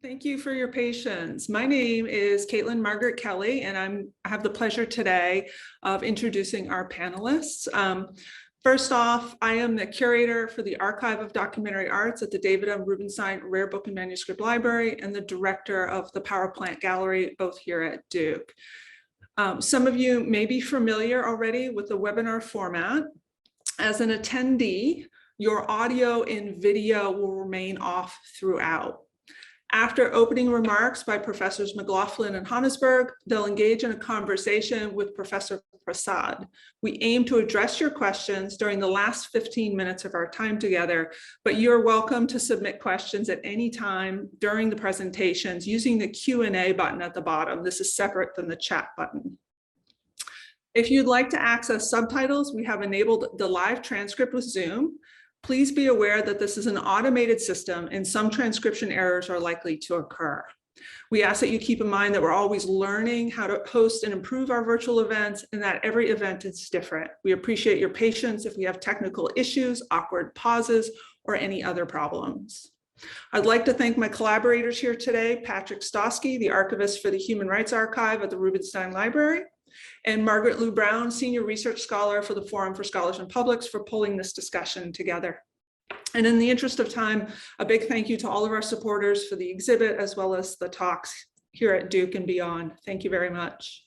Thank you for your patience. My name is Caitlin Margaret Kelly, and I have the pleasure today of introducing our panelists. First off, I am the curator for the Archive of Documentary Arts at the David M. Rubenstein Rare Book and Manuscript Library and the director of the Power Plant Gallery, both here at Duke. Some of you may be familiar already with the webinar format. As an attendee, your audio and video will remain off throughout. After opening remarks by Professors McLaughlin and Honigsberg, they'll engage in a conversation with Professor Prasad. We aim to address your questions during the last 15 minutes of our time together, but you're welcome to submit questions at any time during the presentations using the Q&A button at the bottom. This is separate than the chat button. If you'd like to access subtitles, we have enabled the live transcript with Zoom. Please be aware that this is an automated system and some transcription errors are likely to occur. We ask that you keep in mind that we're always learning how to host and improve our virtual events and that every event is different. We appreciate your patience if we have technical issues, awkward pauses, or any other problems. I'd like to thank my collaborators here today, Patrick Stosky, the archivist for the Human Rights Archive at the Rubenstein Library, and Margaret Lou Brown, Senior Research Scholar for the Forum for Scholars and Publics, for pulling this discussion together. And in the interest of time, a big thank you to all of our supporters for the exhibit, as well as the talks here at Duke and beyond. Thank you very much.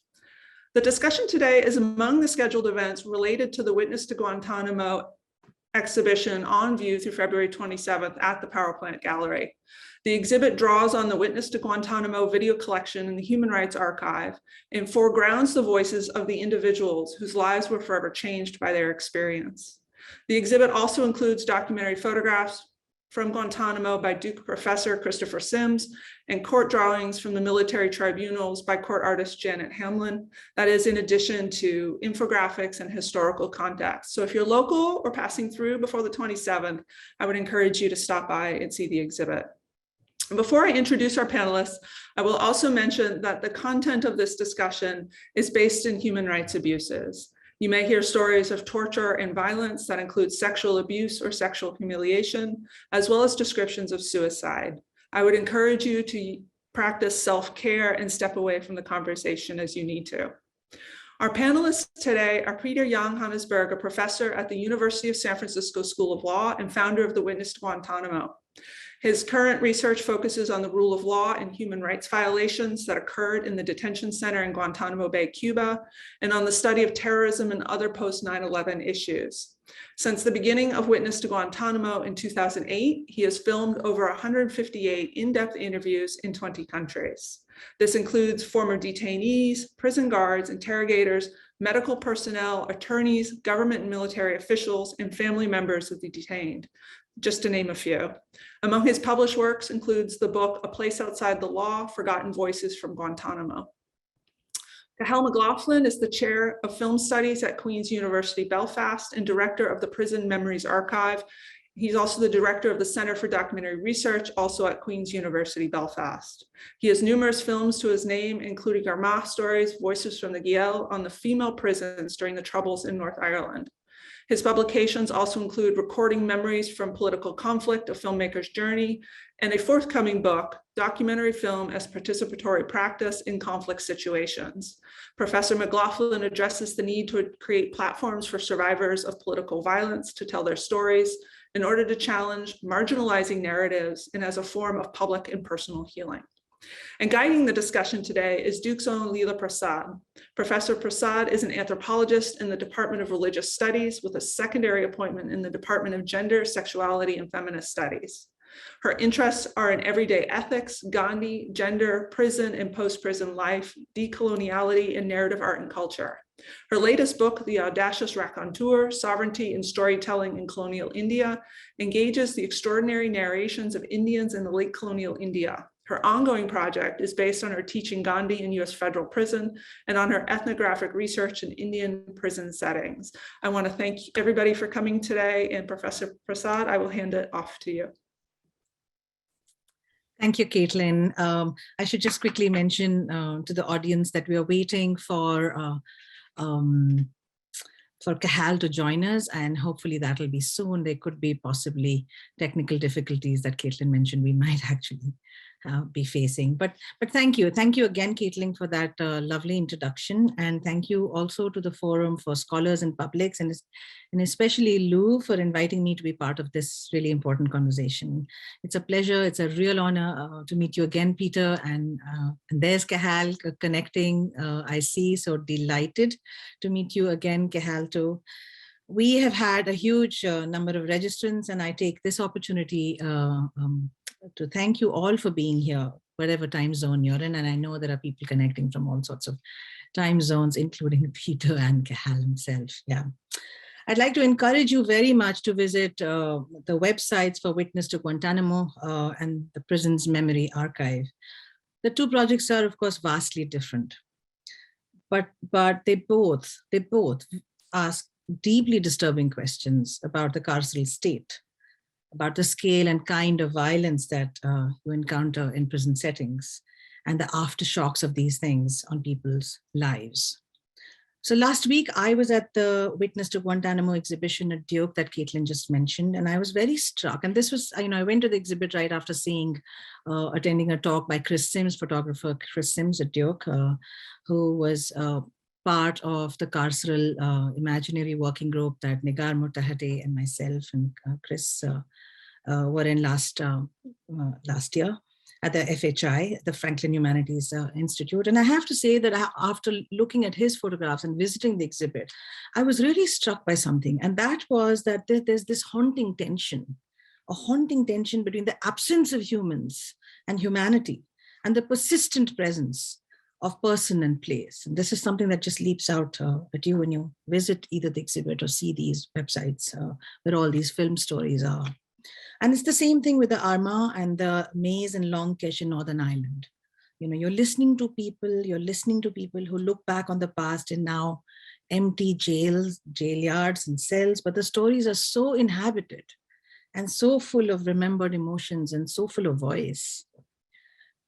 The discussion today is among the scheduled events related to the Witness to Guantanamo exhibition on view through February 27th at the Power Plant Gallery. The exhibit draws on the Witness to Guantanamo video collection in the Human Rights Archive and foregrounds the voices of the individuals whose lives were forever changed by their experience. The exhibit also includes documentary photographs from Guantanamo by Duke professor Christopher Sims and court drawings from the military tribunals by court artist Janet Hamlin. That is in addition to infographics and historical context. So if you're local or passing through before the 27th, I would encourage you to stop by and see the exhibit. Before I introduce our panelists, I will also mention that the content of this discussion is based in human rights abuses. You may hear stories of torture and violence that include sexual abuse or sexual humiliation, as well as descriptions of suicide. I would encourage you to practice self-care and step away from the conversation as you need to. Our panelists today are Peter Jan Honigsberg, a professor at the University of San Francisco School of Law and founder of the Witness to Guantanamo. His current research focuses on the rule of law and human rights violations that occurred in the detention center in Guantanamo Bay, Cuba, and on the study of terrorism and other post-9/11 issues. Since the beginning of Witness to Guantanamo in 2008, he has filmed over 158 in-depth interviews in 20 countries. This includes former detainees, prison guards, interrogators, medical personnel, attorneys, government and military officials, and family members of the detained, just to name a few. Among his published works includes the book, A Place Outside the Law, Forgotten Voices from Guantanamo. Cahal McLaughlin is the chair of film studies at Queen's University Belfast and director of the Prison Memories Archive. He's also the director of the Center for Documentary Research, also at Queen's University Belfast. He has numerous films to his name, including Armagh Stories, Voices from the Gael, on the female prisons during the Troubles in North Ireland. His publications also include Recording Memories from Political Conflict, A Filmmaker's Journey, and a forthcoming book, Documentary Film as Participatory Practice in Conflict Situations. Professor McLaughlin addresses the need to create platforms for survivors of political violence to tell their stories in order to challenge marginalizing narratives and as a form of public and personal healing. And guiding the discussion today is Duke's own Leela Prasad. Professor Prasad is an anthropologist in the Department of Religious Studies with a secondary appointment in the Department of Gender, Sexuality, and Feminist Studies. Her interests are in everyday ethics, Gandhi, gender, prison and post-prison life, decoloniality, and narrative art and culture. Her latest book, The Audacious Raconteur, Sovereignty and Storytelling in Colonial India, engages the extraordinary narrations of Indians in the late colonial India. Her ongoing project is based on her teaching Gandhi in US federal prison and on her ethnographic research in Indian prison settings. I want to thank everybody for coming today, and Professor Prasad, I will hand it off to you. Thank you, Caitlin. I should just quickly mention to the audience that we are waiting for Cahal to join us, and hopefully that will be soon. There could be possibly technical difficulties that Caitlin mentioned. We might actually be facing. But thank you again, Caitlin, for that lovely introduction, and thank you also to the Forum for Scholars and Publics, and especially Lou for inviting me to be part of this really important conversation. It's a pleasure. It's a real honor to meet you again, Peter, and there's Cahal connecting. I see, so delighted to meet you again, Cahal, too. We have had a huge number of registrants, and I take this opportunity to thank you all for being here, whatever time zone you're in. And I know there are people connecting from all sorts of time zones, including Peter and Cahal himself. Yeah. I'd like to encourage you very much to visit the websites for Witness to Guantanamo and the Prison's Memory Archive. The two projects are, of course, vastly different, but they both ask deeply disturbing questions about the carceral state, about the scale and kind of violence that you encounter in prison settings, and the aftershocks of these things on people's lives. So last week, I was at the Witness to Guantanamo exhibition at Duke that Caitlin just mentioned, and I was very struck. And this was, I went to the exhibit right after attending a talk by Chris Sims, photographer Chris Sims at Duke, who was part of the carceral imaginary working group that Nigar Murtahate and myself and Chris were in last year at the FHI, the Franklin Humanities Institute. And I have to say that after looking at his photographs and visiting the exhibit, I was really struck by something. And that was that there's this haunting tension, a haunting tension between the absence of humans and humanity and the persistent presence of person and place. And this is something that just leaps out at you when you visit either the exhibit or see these websites where all these film stories are. And it's the same thing with the Arma and the maze and Long Kesh in Northern Ireland. You're listening to people who look back on the past in now empty jails, jail yards and cells, but the stories are so inhabited and so full of remembered emotions and so full of voice.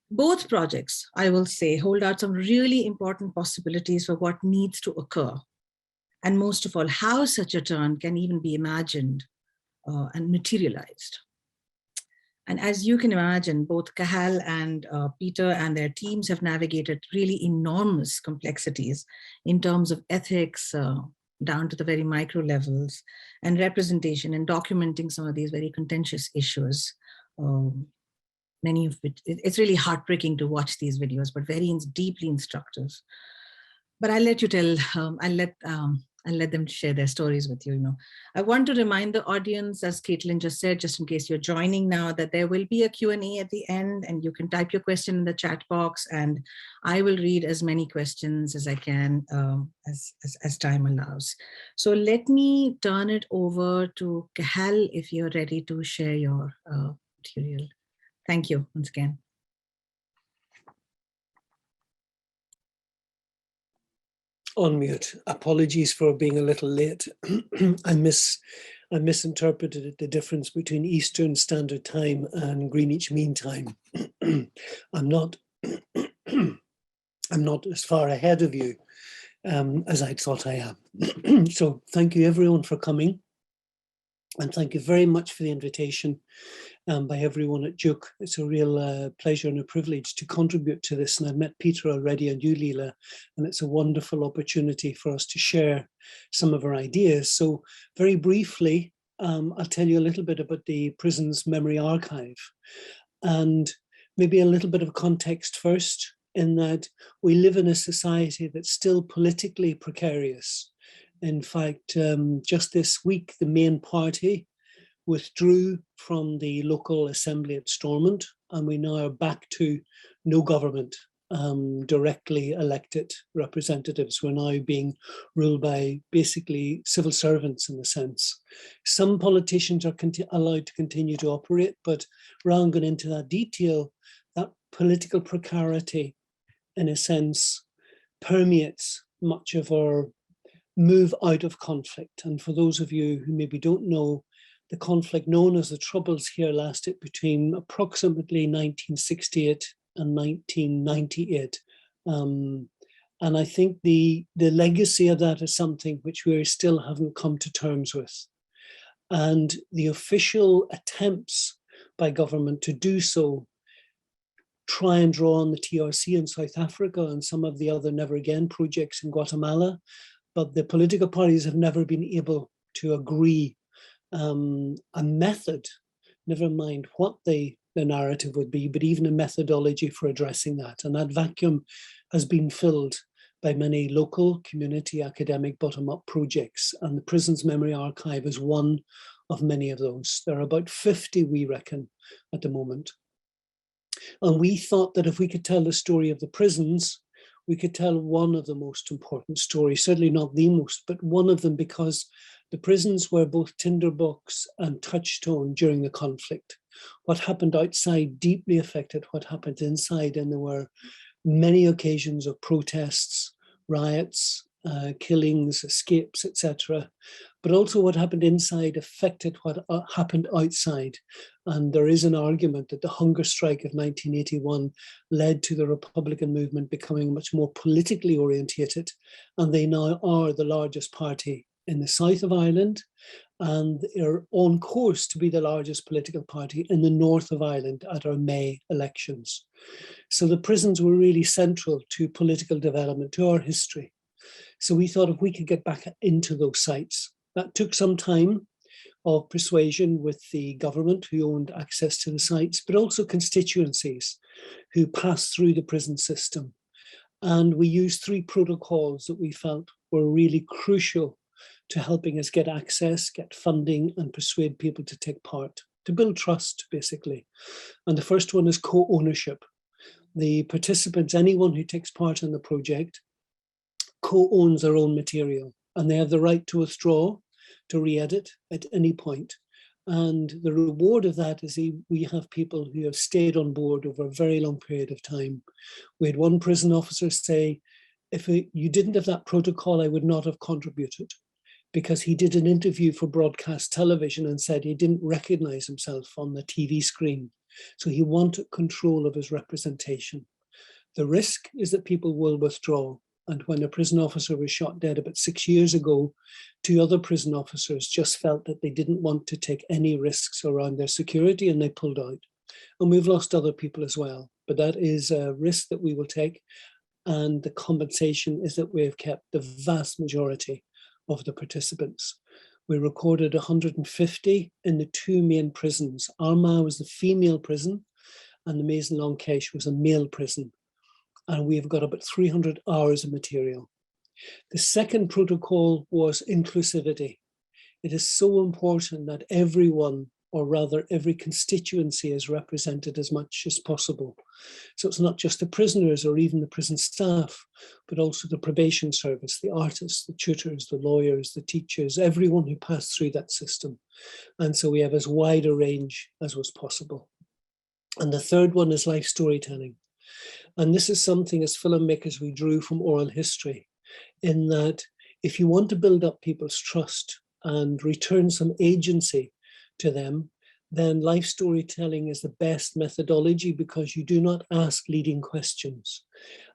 Both projects, I will say, hold out some really important possibilities for what needs to occur. And most of all, how such a turn can even be imagined and materialized. And as you can imagine, both Cahal and Peter and their teams have navigated really enormous complexities in terms of ethics, down to the very micro levels, and representation and documenting some of these very contentious issues. Many of which, it's really heartbreaking to watch these videos, but very deeply instructive. But I'll let you tell, I'll let them share their stories with you. I want to remind the audience, as Caitlin just said, just in case you're joining now, that there will be a Q&A at the end, and you can type your question in the chat box, and I will read as many questions as I can as time allows. So let me turn it over to Cahal if you're ready to share your material. Thank you once again. On mute. Apologies for being a little late. I misinterpreted the difference between Eastern Standard Time and Greenwich Mean Time. I'm not as far ahead of you as I thought I am. So thank you everyone for coming, and thank you very much for the invitation by everyone at Duke. It's a real pleasure and a privilege to contribute to this. And I've met Peter already and you, Leela, and it's a wonderful opportunity for us to share some of our ideas. So very briefly, I'll tell you a little bit about the Prison's Memory Archive, and maybe a little bit of context first, in that we live in a society that's still politically precarious. In fact, just this week, the main party withdrew from the local assembly at Stormont, and we now are back to no government, directly elected representatives. We're now being ruled by basically civil servants in a sense. Some politicians are allowed to continue to operate, but rather than going into that detail, that political precarity, in a sense, permeates much of our move out of conflict. And for those of you who maybe don't know, the conflict known as the Troubles here lasted between approximately 1968 and 1998. And I think the legacy of that is something which we still haven't come to terms with. And the official attempts by government to do so try and draw on the TRC in South Africa and some of the other Never Again projects in Guatemala, but the political parties have never been able to agree a method, never mind what the narrative would be, but even a methodology for addressing that. And that vacuum has been filled by many local community academic bottom-up projects. And the Prisons Memory Archive is one of many of those. There are about 50, we reckon, at the moment. And we thought that if we could tell the story of the prisons, we could tell one of the most important stories, certainly not the most, but one of them, because the prisons were both tinderbox and touchstone during the conflict. What happened outside deeply affected what happened inside, and there were many occasions of protests, riots, killings, escapes, etc. But also what happened inside affected what happened outside. And there is an argument that the hunger strike of 1981 led to the Republican movement becoming much more politically orientated. And they now are the largest party in the south of Ireland, and are on course to be the largest political party in the north of Ireland at our May elections. So the prisons were really central to political development, to our history. So we thought if we could get back into those sites, that took some time of persuasion with the government who owned access to the sites, but also constituencies who passed through the prison system. And we used 3 protocols that we felt were really crucial to helping us get access, get funding, and persuade people to take part, to build trust, basically. And the first one is co-ownership. The participants, anyone who takes part in the project, co-owns their own material, and they have the right to withdraw, to re-edit at any point. And the reward of that is we have people who have stayed on board over a very long period of time. We had one prison officer say, if you didn't have that protocol, I would not have contributed, because he did an interview for broadcast television and said he didn't recognize himself on the TV screen. So he wanted control of his representation. The risk is that people will withdraw. And when a prison officer was shot dead about 6 years ago, 2 other prison officers just felt that they didn't want to take any risks around their security, and they pulled out. And we've lost other people as well, but that is a risk that we will take. And the compensation is that we have kept the vast majority of the participants. We recorded 150 in the 2 main prisons. Armagh was the female prison, and the Maison Lonqueche was a male prison. And we've got about 300 hours of material. The second protocol was inclusivity. It is so important that everyone, or rather every constituency, is represented as much as possible. So it's not just the prisoners or even the prison staff, but also the probation service, the artists, the tutors, the lawyers, the teachers, everyone who passed through that system. And so we have as wide a range as was possible. And the third one is life storytelling. And this is something as filmmakers we drew from oral history, in that if you want to build up people's trust and return some agency to them, then life storytelling is the best methodology, because you do not ask leading questions.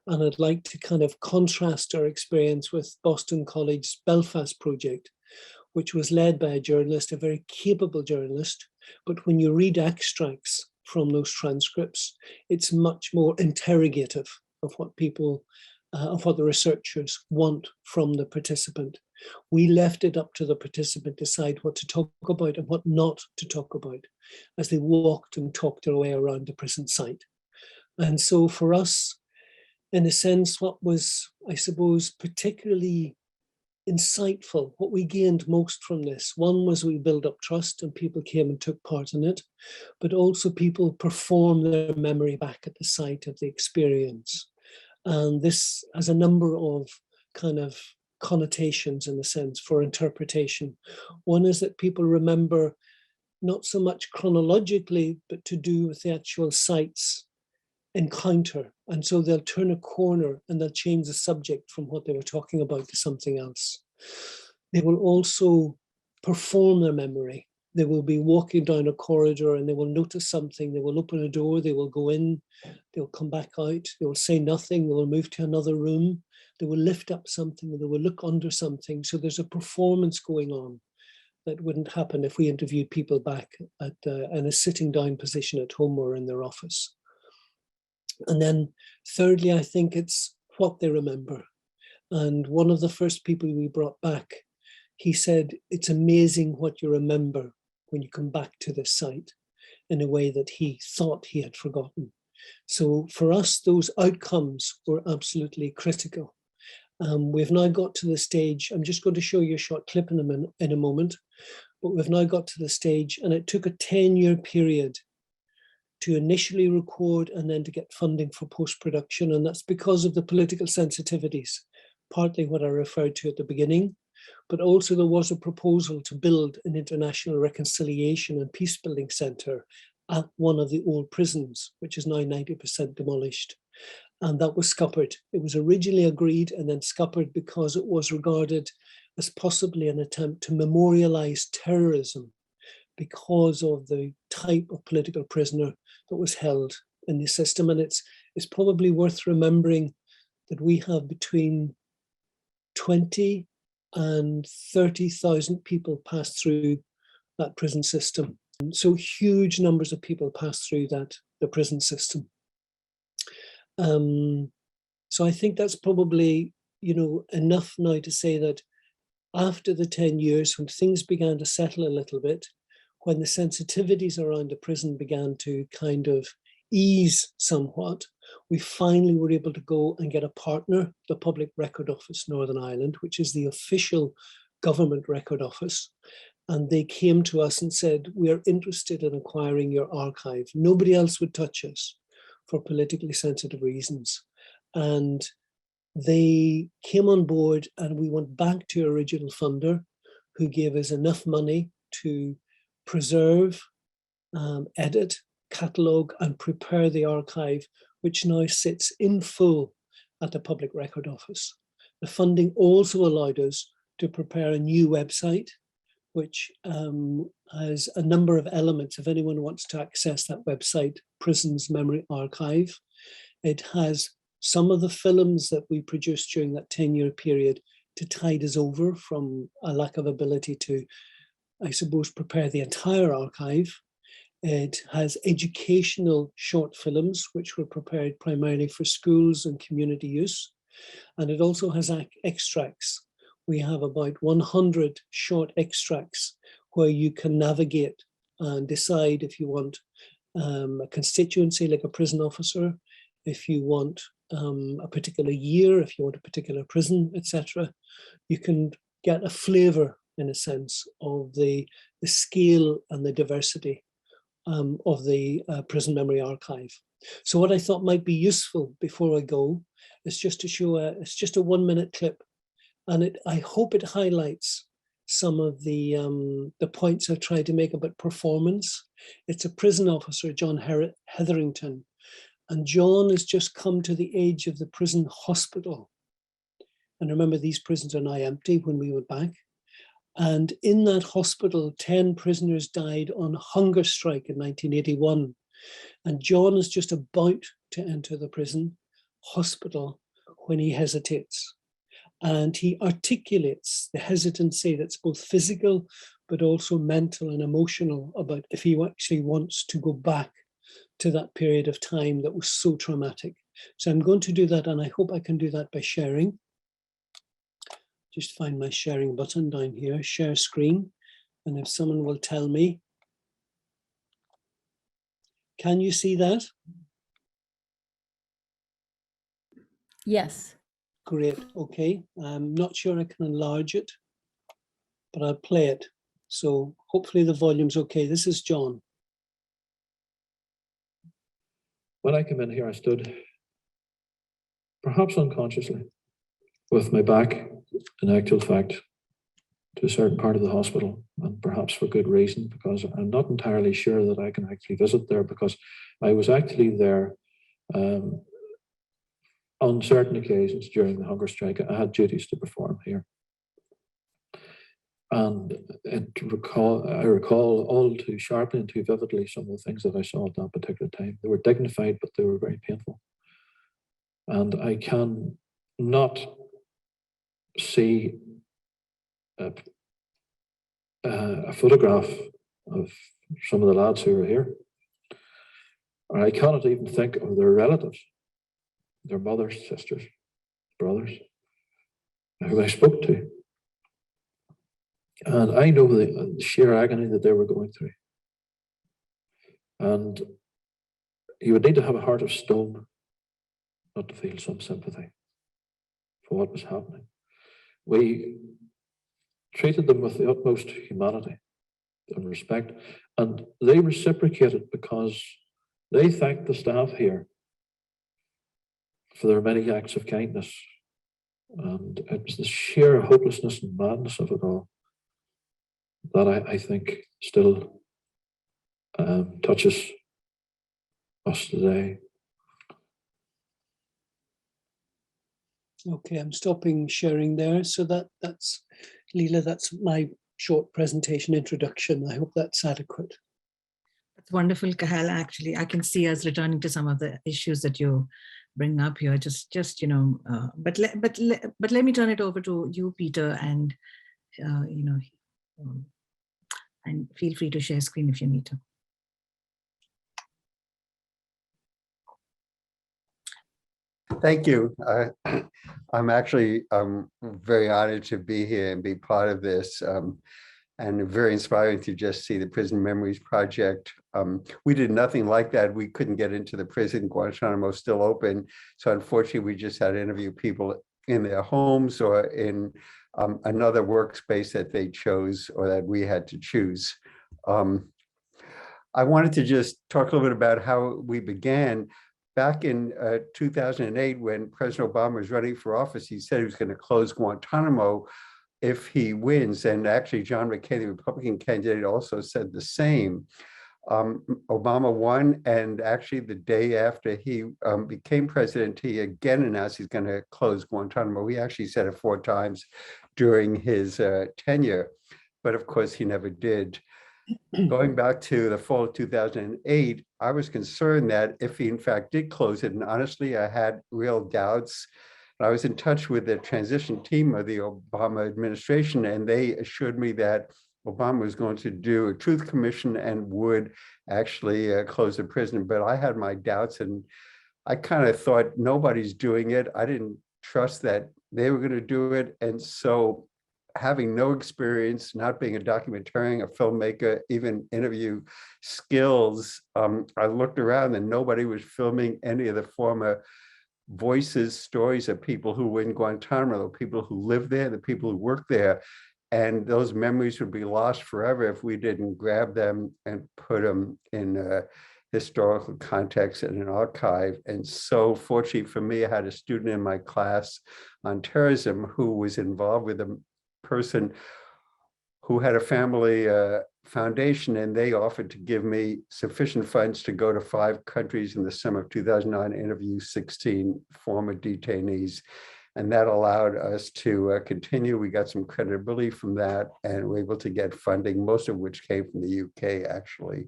And I'd like to kind of contrast our experience with Boston College's Belfast project, which was led by a journalist, a very capable journalist. But when you read extracts from those transcripts, it's much more interrogative of what people, of what the researchers want from the participant. We left it up to the participant to decide what to talk about and what not to talk about as they walked and talked their way around the prison site. And so for us, in a sense, what was, I suppose, particularly insightful, what we gained most from this, one was we built up trust and people came and took part in it, but also people perform their memory back at the site of the experience. And this has a number of kind of connotations, in a sense, for interpretation. One is that people remember not so much chronologically, but to do with the actual site's encounter. And so they'll turn a corner and they'll change the subject from what they were talking about to something else. They will also perform their memory. They will be walking down a corridor and they will notice something. They will open a door, they will go in, they'll come back out, they will say nothing, they will move to another room, they will lift up something, they will look under something. So there's a performance going on that wouldn't happen if we interviewed people back at in a sitting down position at home or in their office. And then thirdly, I think it's what they remember. And one of the first people we brought back, he said, it's amazing what you remember when you come back to this site in a way that he thought he had forgotten. So for us, those outcomes were absolutely critical. We've now got to the stage, I'm just going to show you a short clip in a moment, but we've now got to the stage, and it took a 10-year period to initially record and then to get funding for post-production. And that's because of the political sensitivities, partly what I referred to at the beginning, but also there was a proposal to build an international reconciliation and peace building center at one of the old prisons, which is now 90% demolished. And that was scuppered. It was originally agreed and then scuppered because it was regarded as possibly an attempt to memorialize terrorism because of the type of political prisoner that was held in the system. And it's probably worth remembering that we have between 20 and 30,000 people pass through that prison system. So huge numbers of people pass through the prison system. So I think that's probably, enough now to say that after the 10 years, when things began to settle a little bit, when the sensitivities around the prison began to kind of ease somewhat, we finally were able to go and get a partner, the Public Record Office Northern Ireland, which is the official government record office. And they came to us and said, we are interested in acquiring your archive. Nobody else would touch us for politically sensitive reasons. And they came on board, and we went back to our original funder, who gave us enough money to preserve, edit, catalogue, and prepare the archive, which now sits in full at the Public Record Office. The funding also allowed us to prepare a new website, which has a number of elements. If anyone wants to access that website, Prisons Memory Archive, it has some of the films that we produced during that 10-year period to tide us over from a lack of ability to, I suppose, prepare the entire archive. It has educational short films, which were prepared primarily for schools and community use. And it also has extracts. We have about 100 short extracts where you can navigate and decide if you want a constituency like a prison officer, if you want a particular year, if you want a particular prison, etc. You can get a flavor, in a sense, of the scale and the diversity of the Prison Memory Archive. So what I thought might be useful before I go is just to show it's just a 1-minute clip, and I hope it highlights some of the points I tried to make about performance. It's a prison officer, John Hetherington, and John has just come to the age of the prison hospital. And remember, these prisons are now empty when we went back. And in that hospital, 10 prisoners died on hunger strike in 1981. And John is just about to enter the prison hospital when he hesitates. And he articulates the hesitancy that's both physical, but also mental and emotional about if he actually wants to go back to that period of time that was so traumatic. So I'm going to do that, and I hope I can do that by sharing. Just find my sharing button down here, share screen. And if someone will tell me, can you see that? Yes. Great, okay. I'm not sure I can enlarge it, but I'll play it. So hopefully the volume's okay. This is John. When I came in here, I stood, perhaps unconsciously, with my back, in actual fact, to a certain part of the hospital, and perhaps for good reason, because I'm not entirely sure that I can actually visit there, because I was actually there on certain occasions during the hunger strike. I had duties to perform here. And I recall all too sharply and too vividly some of the things that I saw at that particular time. They were dignified, but they were very painful. And I can not see a photograph of some of the lads who were here. or I cannot even think of their relatives, their mothers, sisters, brothers, who I spoke to. And I know the sheer agony that they were going through. And you would need to have a heart of stone not to feel some sympathy for what was happening. We treated them with the utmost humanity and respect, and they reciprocated because they thanked the staff here for their many acts of kindness. And it was the sheer hopelessness and madness of it all that I think still touches us today. Okay, I'm stopping sharing there. So that's Leela, that's my short presentation introduction. I hope that's adequate. That's wonderful, Cahal. Actually, I can see us returning to some of the issues that you bring up here. Just you know, but let me turn it over to you, Peter, and you know, and feel free to share screen if you need to. Thank you. I'm actually very honored to be here and be part of this, and very inspiring to just see the Prison Memories Project. We did nothing like that. We couldn't get into the prison. Guantanamo is still open. So unfortunately, we just had to interview people in their homes or in another workspace that they chose or that we had to choose. I wanted to just talk a little bit about how we began. Back in 2008, when President Obama was running for office, he said he was going to close Guantanamo if he wins. And actually, John McCain, the Republican candidate, also said the same. Obama won, and actually the day after he became president, he again announced he's going to close Guantanamo. He actually said it 4 times during his tenure, but of course he never did. Going back to the fall of 2008, I was concerned that if he in fact did close it, and honestly, I had real doubts. I was in touch with the transition team of the Obama administration, and they assured me that Obama was going to do a truth commission and would actually close the prison. But I had my doubts, and I kind of thought nobody's doing it. I didn't trust that they were going to do it. And so, having no experience, not being a documentarian, a filmmaker, even interview skills, I looked around and nobody was filming any of the former voices, stories of people who were in Guantanamo, the people who lived there, the people who worked there. And those memories would be lost forever if we didn't grab them and put them in a historical context in an archive. And so fortunately for me, I had a student in my class on terrorism who was involved with a person who had a family foundation, and they offered to give me sufficient funds to go to 5 countries in the summer of 2009, interview 16 former detainees. And that allowed us to continue. We got some credibility from that, and we're able to get funding, most of which came from the UK, actually.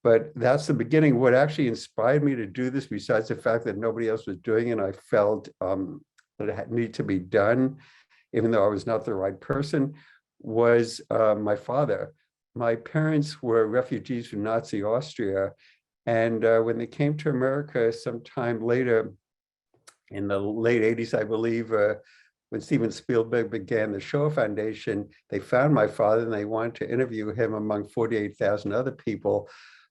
But that's the beginning. What actually inspired me to do this, besides the fact that nobody else was doing it, I felt that it needed to be done, even though I was not the right person, was my father. My parents were refugees from Nazi Austria. And when they came to America sometime later, in the late 80s, I believe, when Steven Spielberg began the Shoah Foundation, they found my father and they wanted to interview him among 48,000 other people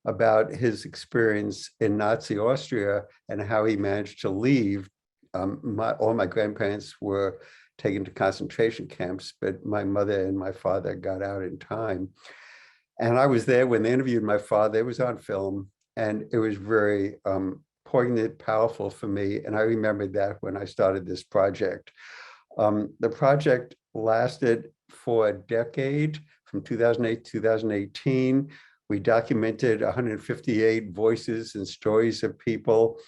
about his experience in Nazi Austria and how he managed to leave. All my grandparents were taken to concentration camps, but my mother and my father got out in time. And I was there when they interviewed my father. It was on film, and it was very poignant, powerful for me. And I remembered that when I started this project. The project lasted for a decade, from 2008 to 2018. We documented 158 voices and stories of people.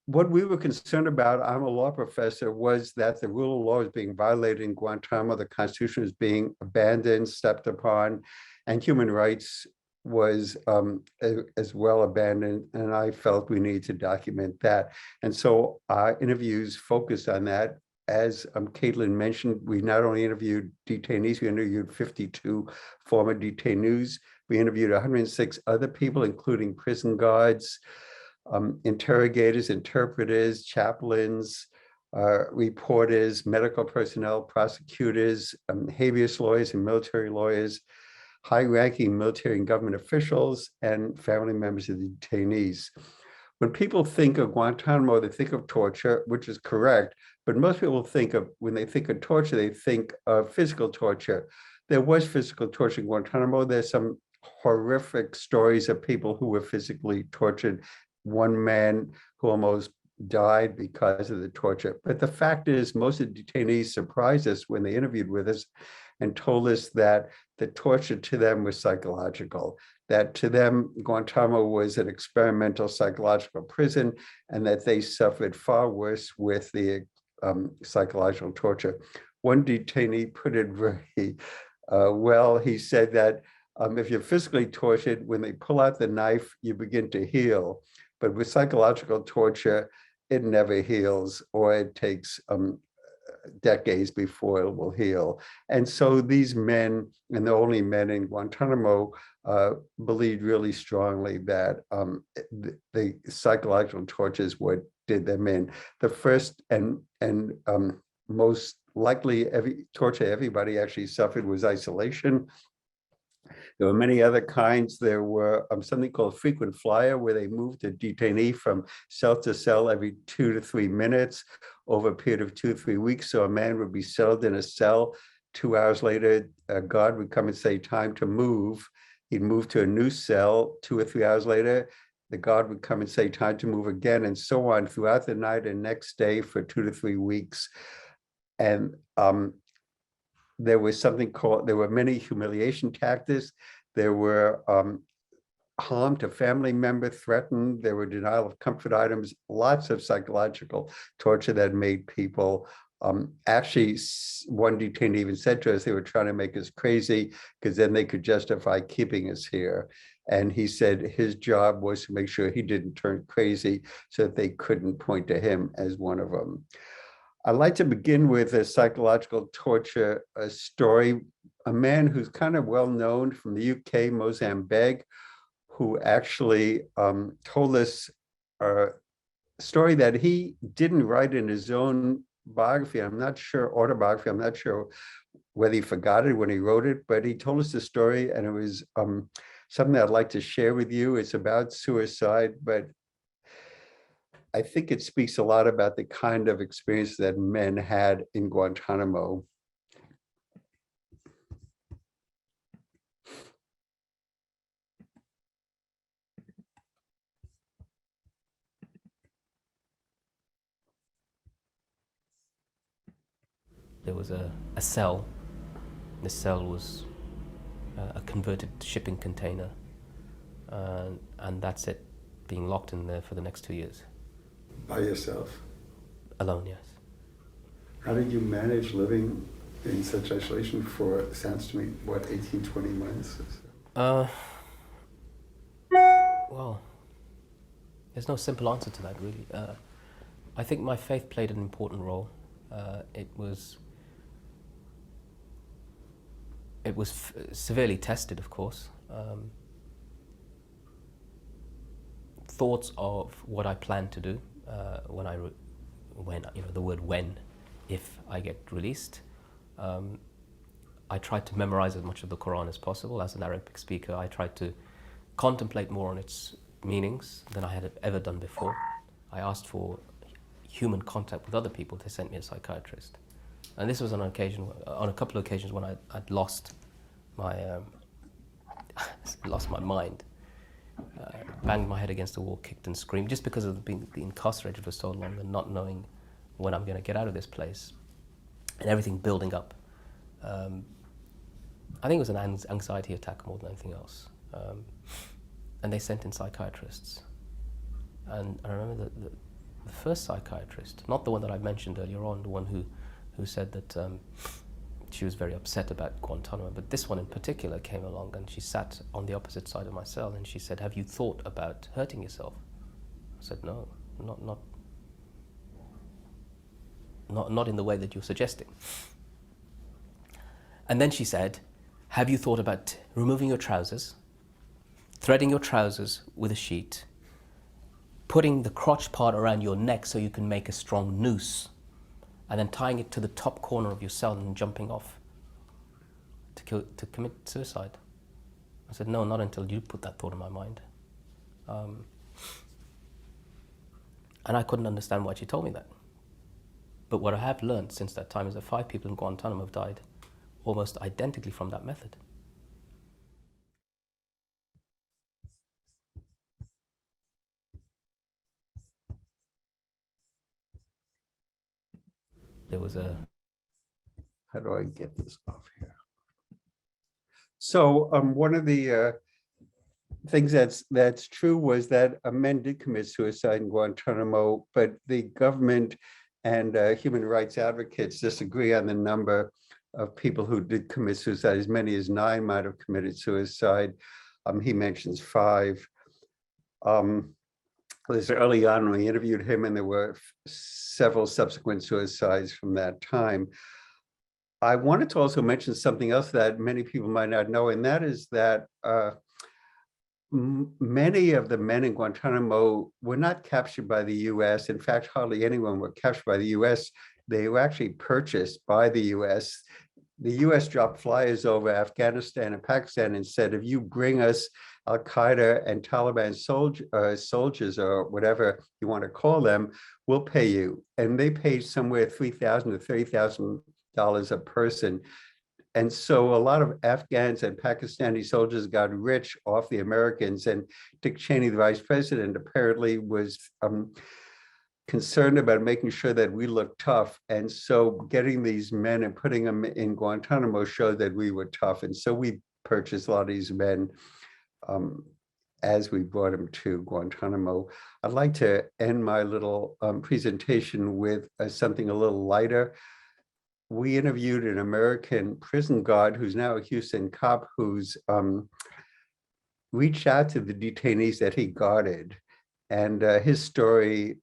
What we were concerned about, I'm a law professor, was that the rule of law was being violated in Guantanamo, the Constitution was being abandoned, stepped upon, and human rights was as well abandoned. And I felt we needed to document that. And so our interviews focused on that. as Caitlin mentioned, we not only interviewed detainees, we interviewed 52 former detainees. We interviewed 106 other people, including prison guards, interrogators, interpreters, chaplains, reporters, medical personnel, prosecutors, habeas lawyers and military lawyers, high-ranking military and government officials, and family members of the detainees. When people think of Guantanamo, they think of torture, which is correct, but most people think of, when they think of torture, they think of physical torture. There was physical torture in Guantanamo. There's some horrific stories of people who were physically tortured. One man who almost died because of the torture. But the fact is, most of the detainees surprised us when they interviewed with us and told us that the torture to them was psychological, that to them, Guantanamo was an experimental psychological prison, and that they suffered far worse with the psychological torture. One detainee put it very well. He said that if you're physically tortured, when they pull out the knife, you begin to heal. But with psychological torture, it never heals, or it takes decades before it will heal. And so these men, and the only men in Guantanamo, believed really strongly that the psychological torture is what did them in. The first and most likely torture everybody actually suffered was isolation. There were many other kinds. There were something called frequent flyer, where they moved a detainee from cell to cell every 2 to 3 minutes over a period of 2 or 3 weeks. So a man would be settled in a cell. 2 hours later, a guard would come and say, time to move. He'd move to a new cell. 2 or 3 hours later, the guard would come and say, time to move again, and so on throughout the night and next day for 2 to 3 weeks. And there was something called, there were many humiliation tactics. There were harm to family member threatened. There were denial of comfort items, lots of psychological torture that made people, actually, one detainee even said to us, they were trying to make us crazy because then they could justify keeping us here. And he said his job was to make sure he didn't turn crazy so that they couldn't point to him as one of them. I'd like to begin with a psychological torture story. A man who's kind of well known from the UK, Mozambique, who actually told us a story that he didn't write in his own biography. I'm not sure, autobiography. I'm not sure whether he forgot it when he wrote it, but he told us the story, and it was something I'd like to share with you. It's about suicide, but I think it speaks a lot about the kind of experience that men had in Guantanamo. There was a cell. This cell was a converted shipping container, and that's it, being locked in there for the next 2 years. By yourself? Alone, yes. How did you manage living in such isolation for, it sounds to me, what, 18, 20 months? Well, there's no simple answer to that, really. I think my faith played an important role. It was severely tested, of course. Thoughts of what I plan to do if I get released. I tried to memorize as much of the Quran as possible. As an Arabic speaker, I tried to contemplate more on its meanings than I had ever done before. I asked for human contact with other people. They sent me a psychiatrist. And this was on a couple of occasions when I'd lost my mind. Banged my head against the wall, kicked and screamed, just because of being incarcerated for so long and not knowing when I'm going to get out of this place, and everything building up. I think it was an anxiety attack more than anything else. And they sent in psychiatrists. And I remember the first psychiatrist, not the one that I mentioned earlier on, the one who said that she was very upset about Guantanamo, but this one in particular came along, and she sat on the opposite side of my cell, and she said, "Have you thought about hurting yourself?" I said, "No, not." not in the way that you're suggesting. And then she said, have you thought about removing your trousers, threading your trousers with a sheet, putting the crotch part around your neck so you can make a strong noose, and then tying it to the top corner of your cell and jumping off to commit suicide? I said, no, not until you put that thought in my mind. And I couldn't understand why she told me that. But what I have learned since that time is that 5 people in Guantanamo have died almost identically from that method. There was a... How do I get this off here? So one of the things that's true was that men did commit suicide in Guantanamo, but the government and human rights advocates disagree on the number of people who did commit suicide. As many as 9 might have committed suicide. He mentions 5. This early on when we interviewed him, and there were several subsequent suicides from that time. I wanted to also mention something else that many people might not know, and that is that many of the men in Guantanamo were not captured by the US. In fact, hardly anyone were captured by the US. They were actually purchased by the US. The US dropped flyers over Afghanistan and Pakistan and said, if you bring us Al-Qaeda and Taliban soldiers or whatever you want to call them, we'll pay you. And they paid somewhere $3,000 to $30,000 a person. And so a lot of Afghans and Pakistani soldiers got rich off the Americans, and Dick Cheney, the vice president, apparently was concerned about making sure that we looked tough. And so getting these men and putting them in Guantanamo showed that we were tough. And so we purchased a lot of these men as we brought them to Guantanamo. I'd like to end my little presentation with something a little lighter. We interviewed an American prison guard who's now a Houston cop who's reached out to the detainees that he guarded. And his story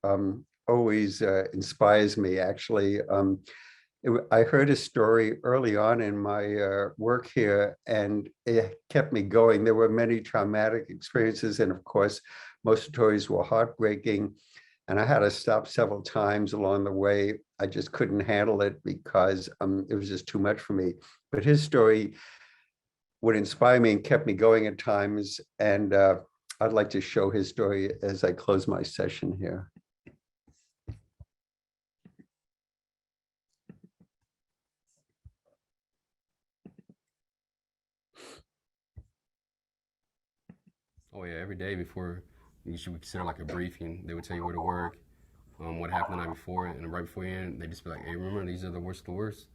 always inspires me, actually. I heard his story early on in my work here, and it kept me going. There were many traumatic experiences, and of course, most stories were heartbreaking. And I had to stop several times along the way. I just couldn't handle it because it was just too much for me. But his story would inspire me and kept me going at times. And I'd like to show his story as I close my session here. Oh yeah, every day before you should consider like a briefing, they would tell you where to work, what happened the night before, and right before you end, they just be like, hey, remember, these are the worst of the worst.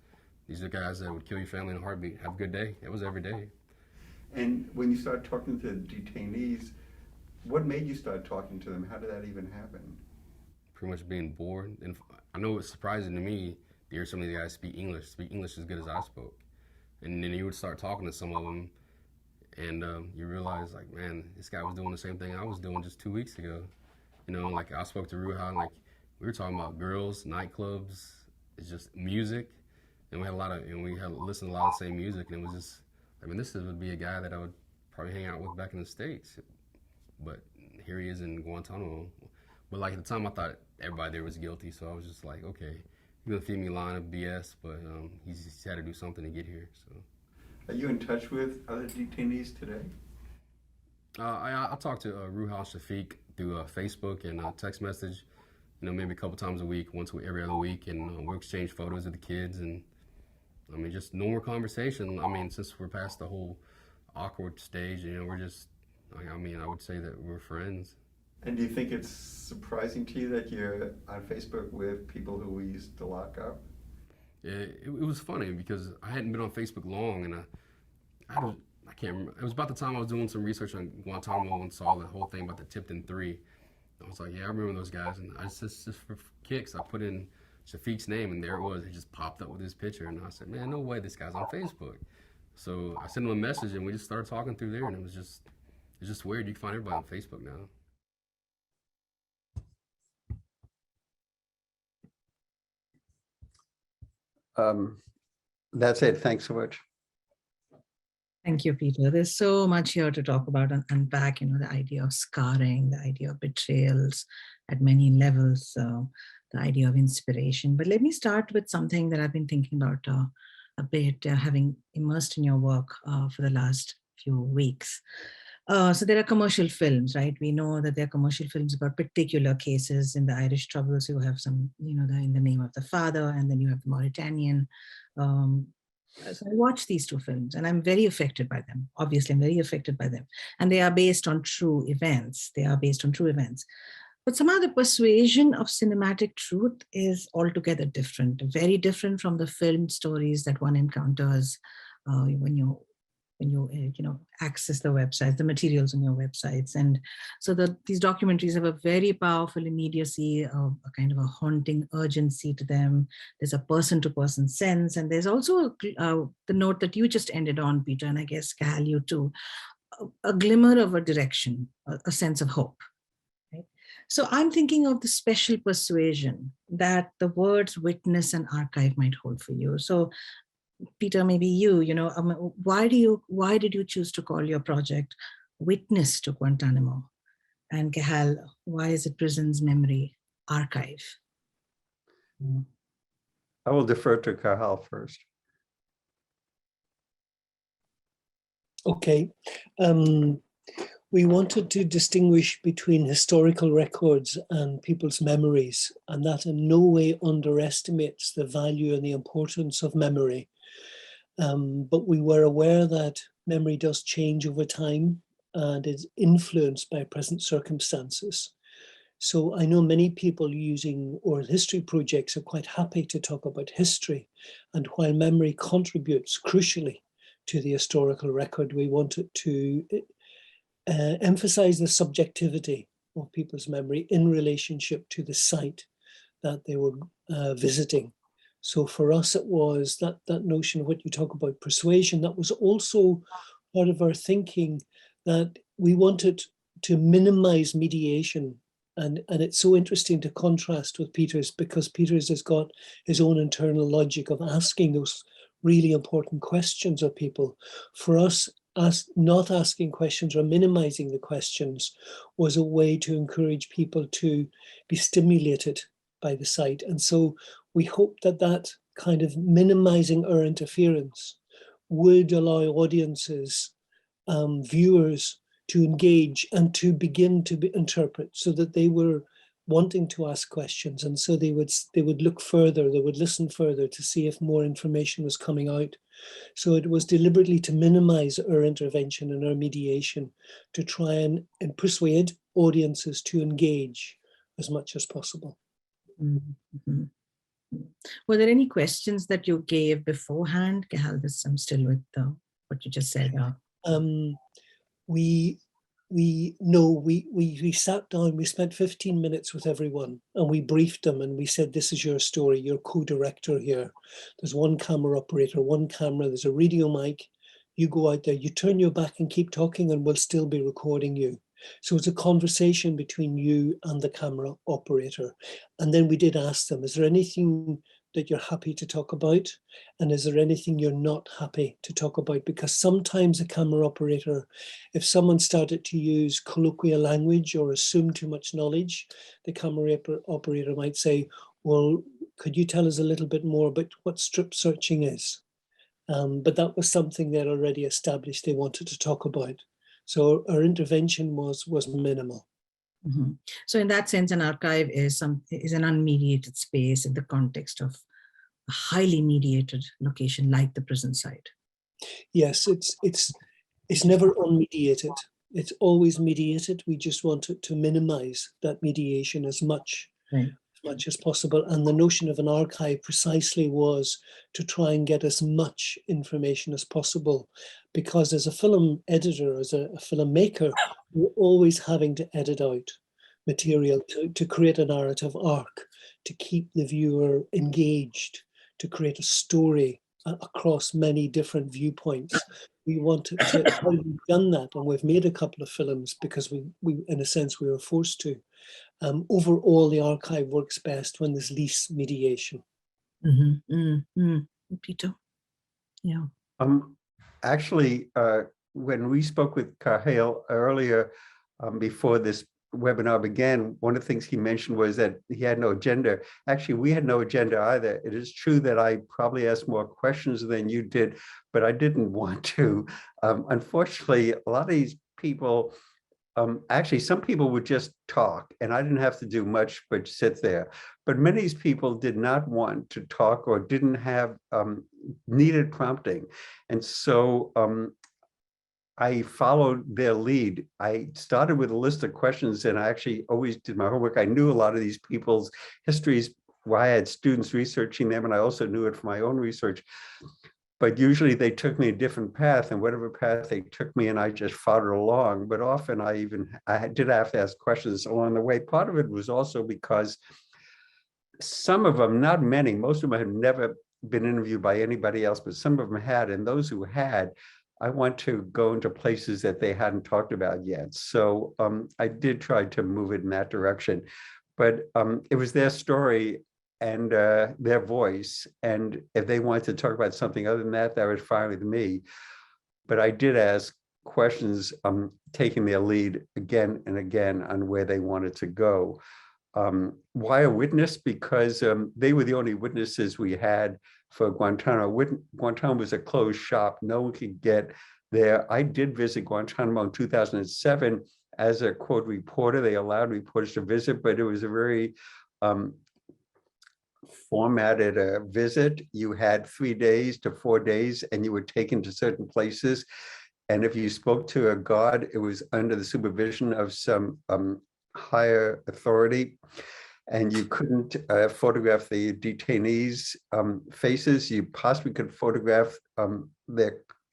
These are the guys that would kill your family in a heartbeat. Have a good day. It was every day. And when you started talking to detainees, what made you start talking to them? How did that even happen? Pretty much being bored. And I know it's surprising to me to hear some of the guys speak English as good as I spoke. And then you would start talking to some of them, and you realize, like, man, this guy was doing the same thing I was doing just 2 weeks ago. You know, like I spoke to Ruha, and like we were talking about girls, nightclubs, it's just music, and we had listened to a lot of the same music, and it was just, I mean, this would be a guy that I would probably hang out with back in the States, but here he is in Guantanamo. But like at the time, I thought everybody there was guilty, so I was just like, okay, you're gonna feed me a line of BS, but he's had to do something to get here. So. Are you in touch with other detainees today? I talk to Ruha Shafiq through Facebook and text message, you know, maybe a couple times a week, every other week, and we'll exchange photos of the kids, and I mean, just normal conversation. I mean, since we're past the whole awkward stage, you know, we're just, I mean, I would say that we're friends. And do you think it's surprising to you that you're on Facebook with people who we used to lock up? It was funny because I hadn't been on Facebook long, and I can't remember. It was about the time I was doing some research on Guantanamo and saw the whole thing about the Tipton 3. I was like, yeah, I remember those guys. And I just for kicks, I put in Shafiq's name, and there it was. It just popped up with his picture, and I said, man, no way, this guy's on Facebook. So I sent him a message, and we just started talking through there, and it's just weird. You can find everybody on Facebook now. That's it. Thanks so much. Thank you, Peter. There's so much here to talk about and unpack, the idea of scarring, the idea of betrayals at many levels, the idea of inspiration. But let me start with something that I've been thinking about a bit, having immersed in your work for the last few weeks. So there are commercial films, right? We know that there are commercial films about particular cases. In the Irish Troubles, you have some, In the Name of the Father, and then you have the Mauritanian. So I watch these two films and I'm very affected by them. Obviously, I'm very affected by them. And they are based on true events. But somehow the persuasion of cinematic truth is altogether different, very different from the film stories that one encounters when you access the websites, the materials on your websites. And so these documentaries have a very powerful immediacy, a kind of a haunting urgency to them. There's a person-to-person sense. And there's also the note that you just ended on, Peter, and I guess Cahal, you too, a glimmer of a direction, a sense of hope. Right? So I'm thinking of the special persuasion that the words witness and archive might hold for you. So Peter, maybe why did you choose to call your project Witness to Guantanamo? And Cahal, why is it Prison's Memory Archive? I will defer to Cahal first. Okay. We wanted to distinguish between historical records and people's memories, and that in no way underestimates the value and the importance of memory. But we were aware that memory does change over time and is influenced by present circumstances. So I know many people using oral history projects are quite happy to talk about history. And while memory contributes crucially to the historical record, we wanted to emphasize the subjectivity of people's memory in relationship to the site that they were visiting. So for us, it was that notion of what you talk about persuasion. That was also part of our thinking, that we wanted to minimize mediation. And it's so interesting to contrast with Peter's, because Peter's has got his own internal logic of asking those really important questions of people. For us, not asking questions or minimizing the questions was a way to encourage people to be stimulated by the site. And so we hope that kind of minimizing our interference would allow audiences, viewers, to engage and to begin to interpret, so that they were wanting to ask questions. And so they would look further, they would listen further to see if more information was coming out. So it was deliberately to minimize our intervention and our mediation, to try and persuade audiences to engage as much as possible. Mm-hmm. Were there any questions that you gave beforehand? Cahal, I'm still with what you just said. We sat down, we spent 15 minutes with everyone and we briefed them and we said, this is your story, you're co-director here. There's one camera operator, one camera, there's a radio mic. You go out there, you turn your back and keep talking and we'll still be recording you. So it's a conversation between you and the camera operator. And then we did ask them, is there anything that you're happy to talk about? And is there anything you're not happy to talk about? Because sometimes a camera operator, if someone started to use colloquial language or assume too much knowledge, the camera operator might say, well, could you tell us a little bit more about what strip searching is? But that was something they're already established they wanted to talk about. So our intervention was minimal. Mm-hmm. So in that sense, an archive is an unmediated space in the context of a highly mediated location like the prison site. Yes, it's never unmediated. It's always mediated. We just wanted to minimize that mediation as much as possible. And the notion of an archive precisely was to try and get as much information as possible, because as a film editor, as a filmmaker, we're always having to edit out material to create a narrative arc, to keep the viewer engaged, to create a story across many different viewpoints. We wanted to, we've done that, and we've made a couple of films because we in a sense, we were forced to. Overall, the archive works best when there's least mediation. Peter. Yeah. Actually, when we spoke with Cahal earlier, before this webinar began, one of the things he mentioned was that he had no agenda. Actually, we had no agenda either. It is true that I probably asked more questions than you did, but I didn't want to. Unfortunately, a lot of these people, actually, some people would just talk and I didn't have to do much but sit there. But many of these people did not want to talk or didn't have needed prompting. And so I followed their lead. I started with a list of questions and I actually always did my homework. I knew a lot of these people's histories, why I had students researching them, and I also knew it from my own research. But usually they took me a different path, and whatever path they took me, and I just followed along. But often I did have to ask questions along the way. Part of it was also because some of them, not many, most of them had never been interviewed by anybody else, but some of them had, and those who had, I want to go into places that they hadn't talked about yet. So I did try to move it in that direction, but it was their story and their voice. And if they wanted to talk about something other than that, that was fine with me. But I did ask questions, taking their lead again and again on where they wanted to go. Why a witness? Because they were the only witnesses we had for Guantanamo. Guantanamo was a closed shop. No one could get there. I did visit Guantanamo in 2007 as a quote reporter. They allowed reporters to visit, but it was a very formatted visit. You had 3 days to 4 days and you were taken to certain places. And if you spoke to a guard, it was under the supervision of some higher authority, and you couldn't photograph the detainees' faces. You possibly could photograph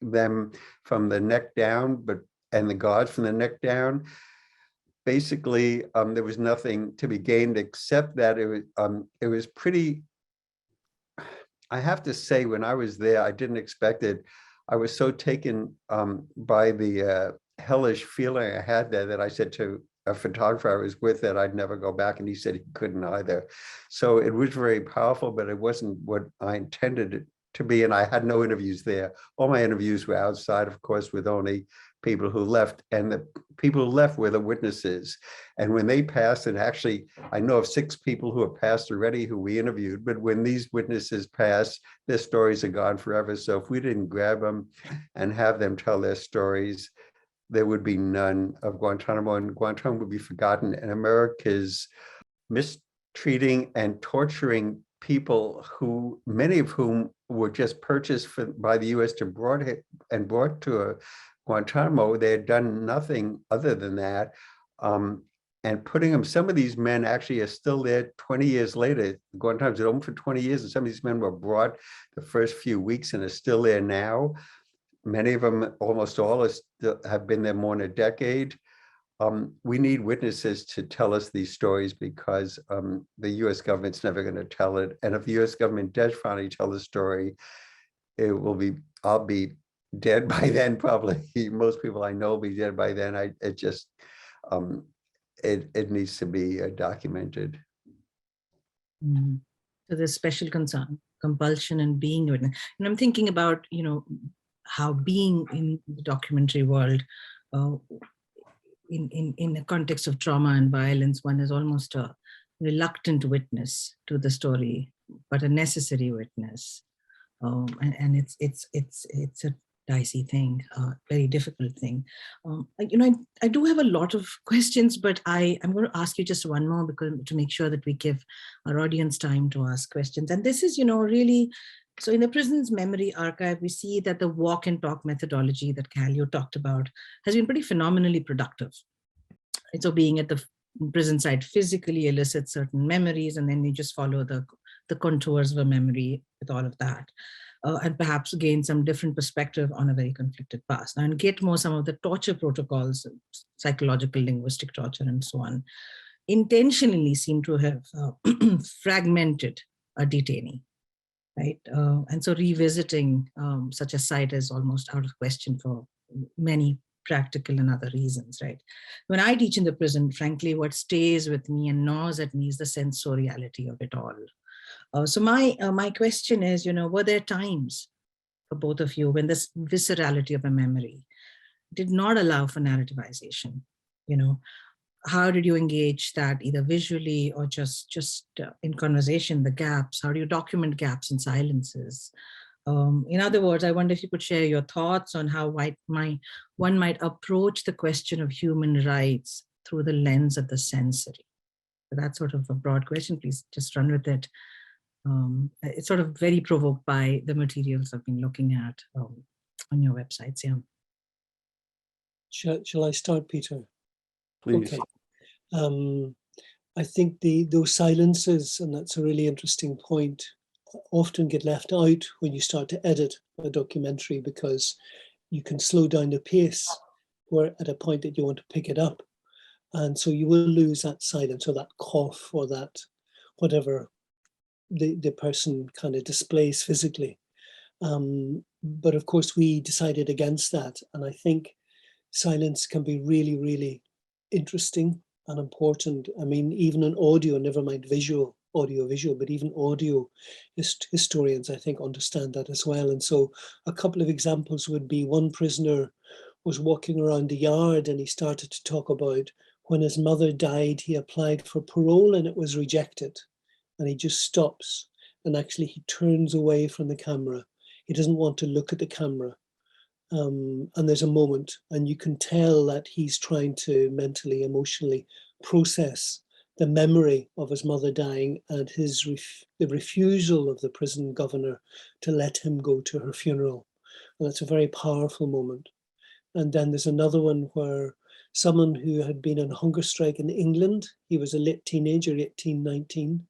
them from the neck down, and the guards from the neck down. Basically, there was nothing to be gained except that it was pretty. I have to say, when I was there, I didn't expect it. I was so taken by the hellish feeling I had there that I said to a photographer I was with that I'd never go back, and he said he couldn't either. So it was very powerful, but it wasn't what I intended it to be, and I had no interviews there. All my interviews were outside, of course, with only people who left, and the people who left were the witnesses. And when they passed, and actually I know of 6 people who have passed already who we interviewed, but when these witnesses pass, their stories are gone forever. So if we didn't grab them and have them tell their stories, there would be none of Guantanamo, and Guantanamo would be forgotten. And America's mistreating and torturing people, who many of whom were just purchased by the U.S. to brought to Guantanamo. They had done nothing other than that. And putting them, some of these men actually are still there 20 years later. Guantanamo's been open for 20 years, and some of these men were brought the first few weeks and are still there now. Many of them, almost all, have been there more than a decade. We need witnesses to tell us these stories, because the U.S. government's never going to tell it. And if the U.S. government does finally tell the story, I'll be dead by then, probably. Most people I know will be dead by then. It needs to be documented. So there's special concern, compulsion, and being a witness. And I'm thinking about, how being in the documentary world, in the context of trauma and violence, one is almost a reluctant witness to the story, but a necessary witness. And it's a dicey thing, very difficult thing. I do have a lot of questions, but I'm going to ask you just one more, because to make sure that we give our audience time to ask questions. And this is, really. So in the Prison's Memory Archive, we see that the walk and talk methodology that Cahal, you talked about, has been pretty phenomenally productive. And so being at the prison site physically elicits certain memories, and then you just follow the contours of a memory with all of that, and perhaps gain some different perspective on a very conflicted past. And get more some of the torture protocols, psychological, linguistic torture, and so on, intentionally seem to have fragmented a detainee. Right, and so revisiting such a site is almost out of question for many practical and other reasons, right? When I teach in the prison, frankly, what stays with me and gnaws at me is the sensoriality of it all. So my question is, were there times for both of you when this viscerality of a memory did not allow for narrativization? How did you engage that, either visually or just in conversation, the gaps? How do you document gaps and silences? In other words, I wonder if you could share your thoughts on how one might approach the question of human rights through the lens of the sensory. So that's sort of a broad question. Please just run with it. It's sort of very provoked by the materials I've been looking at on your websites. Yeah. Shall I start, Peter? Please. Okay. I think those silences, and that's a really interesting point, often get left out when you start to edit a documentary, because you can slow down the pace where at a point that you want to pick it up. And so you will lose that silence or that cough or that whatever the person kind of displays physically. But of course, we decided against that. And I think silence can be really, really interesting and important. I mean, even in audio, never mind audio-visual, but even audio historians, I think, understand that as well. And so a couple of examples would be, one prisoner was walking around the yard and he started to talk about when his mother died, he applied for parole and it was rejected. And he just stops and actually he turns away from the camera. He doesn't want to look at the camera. And there's a moment, and you can tell that he's trying to mentally, emotionally process the memory of his mother dying and the refusal of the prison governor to let him go to her funeral. And that's a very powerful moment. And then there's another one where someone who had been on hunger strike in England, he was a late teenager, 18, 19,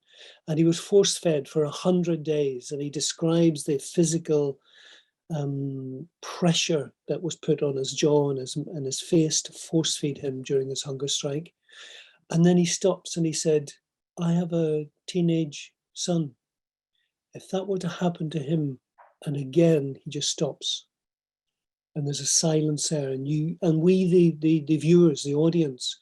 and he was force-fed for 100 days. And he describes the physical pressure that was put on his jaw and his face to force feed him during this hunger strike. And then he stops and he said, I have a teenage son. If that were to happen to him, and again, he just stops. And there's a silence there, and we, the viewers, the audience,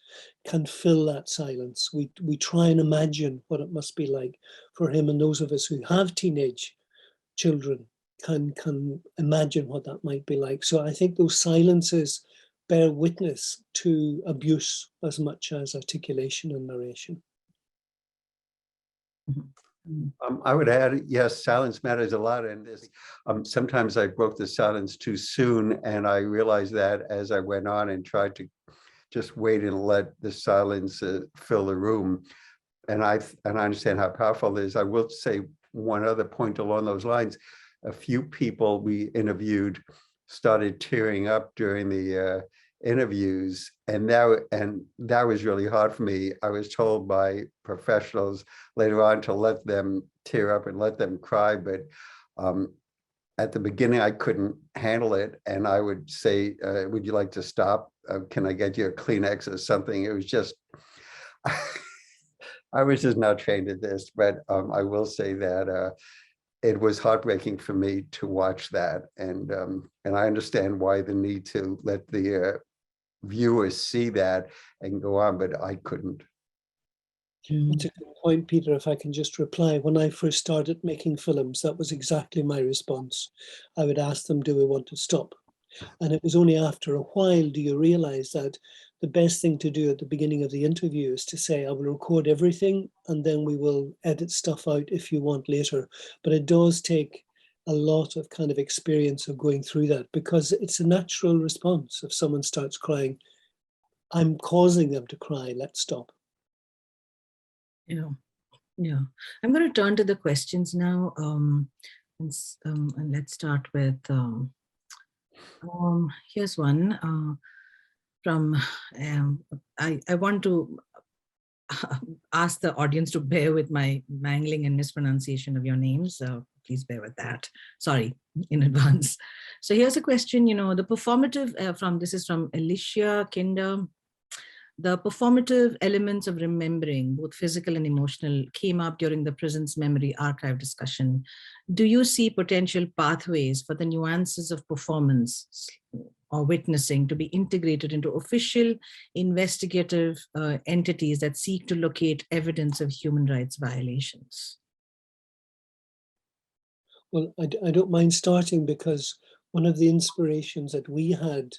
can fill that silence. We try and imagine what it must be like for him, and those of us who have teenage children can imagine what that might be like. So I think those silences bear witness to abuse as much as articulation and narration. I would add, yes, silence matters a lot in this. Sometimes I broke the silence too soon, and I realized that as I went on and tried to just wait and let the silence fill the room. And I understand how powerful it is. I will say one other point along those lines. A few people we interviewed started tearing up during the interviews, and that was really hard for me. I was told by professionals later on to let them tear up and let them cry, but at the beginning I couldn't handle it, and I would say, would you like to stop? Can I get you a Kleenex or something? It was just I was just not trained at this, but I will say that it was heartbreaking for me to watch that, and I understand why the need to let the viewers see that and go on, but I couldn't. That's a good point, Peter. If I can just reply, when I first started making films, that was exactly my response. I would ask them, do we want to stop? And it was only after a while do you realize that the best thing to do at the beginning of the interview is to say, I will record everything and then we will edit stuff out if you want later. But it does take a lot of kind of experience of going through that, because it's a natural response. If someone starts crying, I'm causing them to cry, let's stop. Yeah. I'm going to turn to the questions now. And let's start with, here's one from, I want to ask the audience to bear with my mangling and mispronunciation of your names. Please bear with that. Sorry in advance. So here's a question, the performative, this is from Alicia Kinder. The performative elements of remembering, both physical and emotional, came up during the Prison's Memory Archive discussion. Do you see potential pathways for the nuances of performance or witnessing to be integrated into official investigative entities that seek to locate evidence of human rights violations? Well, I don't mind starting because one of the inspirations that we had,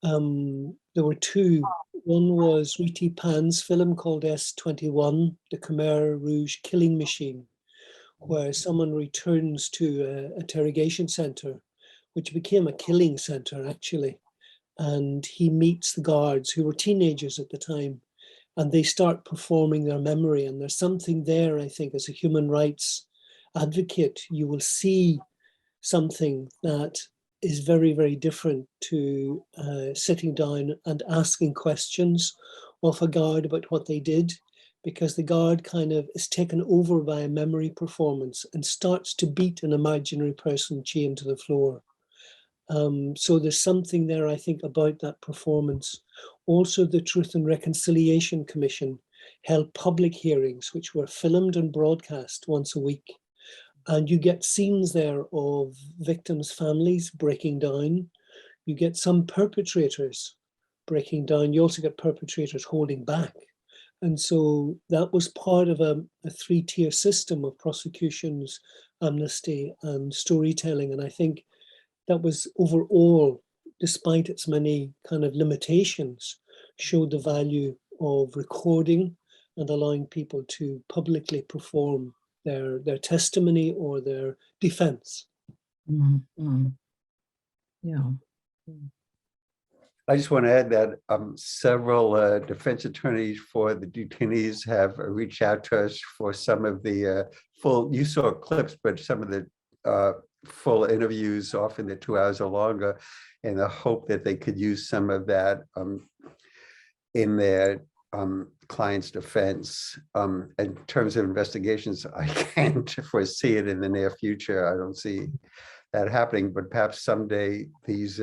there were two. One was Riti Pan's film called S21, the Khmer Rouge killing machine, where someone returns to an interrogation center, which became a killing center actually. And he meets the guards who were teenagers at the time, and they start performing their memory. And there's something there, I think, as a human rights advocate, you will see something that is very, very different to sitting down and asking questions of a guard about what they did, because the guard kind of is taken over by a memory performance and starts to beat an imaginary person chained to the floor. So there's something there, I think, about that performance. Also, the Truth and Reconciliation Commission held public hearings, which were filmed and broadcast once a week. And you get scenes there of victims' families breaking down. You get some perpetrators breaking down. You also get perpetrators holding back. And so that was part of a three-tier system of prosecutions, amnesty, and storytelling. And I think that was overall, despite its many kind of limitations, showed the value of recording and allowing people to publicly perform their testimony or their defense. Yeah. I just want to add that several defense attorneys for the detainees have reached out to us for some of the full, you saw clips, but some of the full interviews, often they're 2 hours or longer, in the hope that they could use some of that in their client's defense. In terms of investigations, I can't foresee it in the near future. I don't see that happening, but perhaps someday these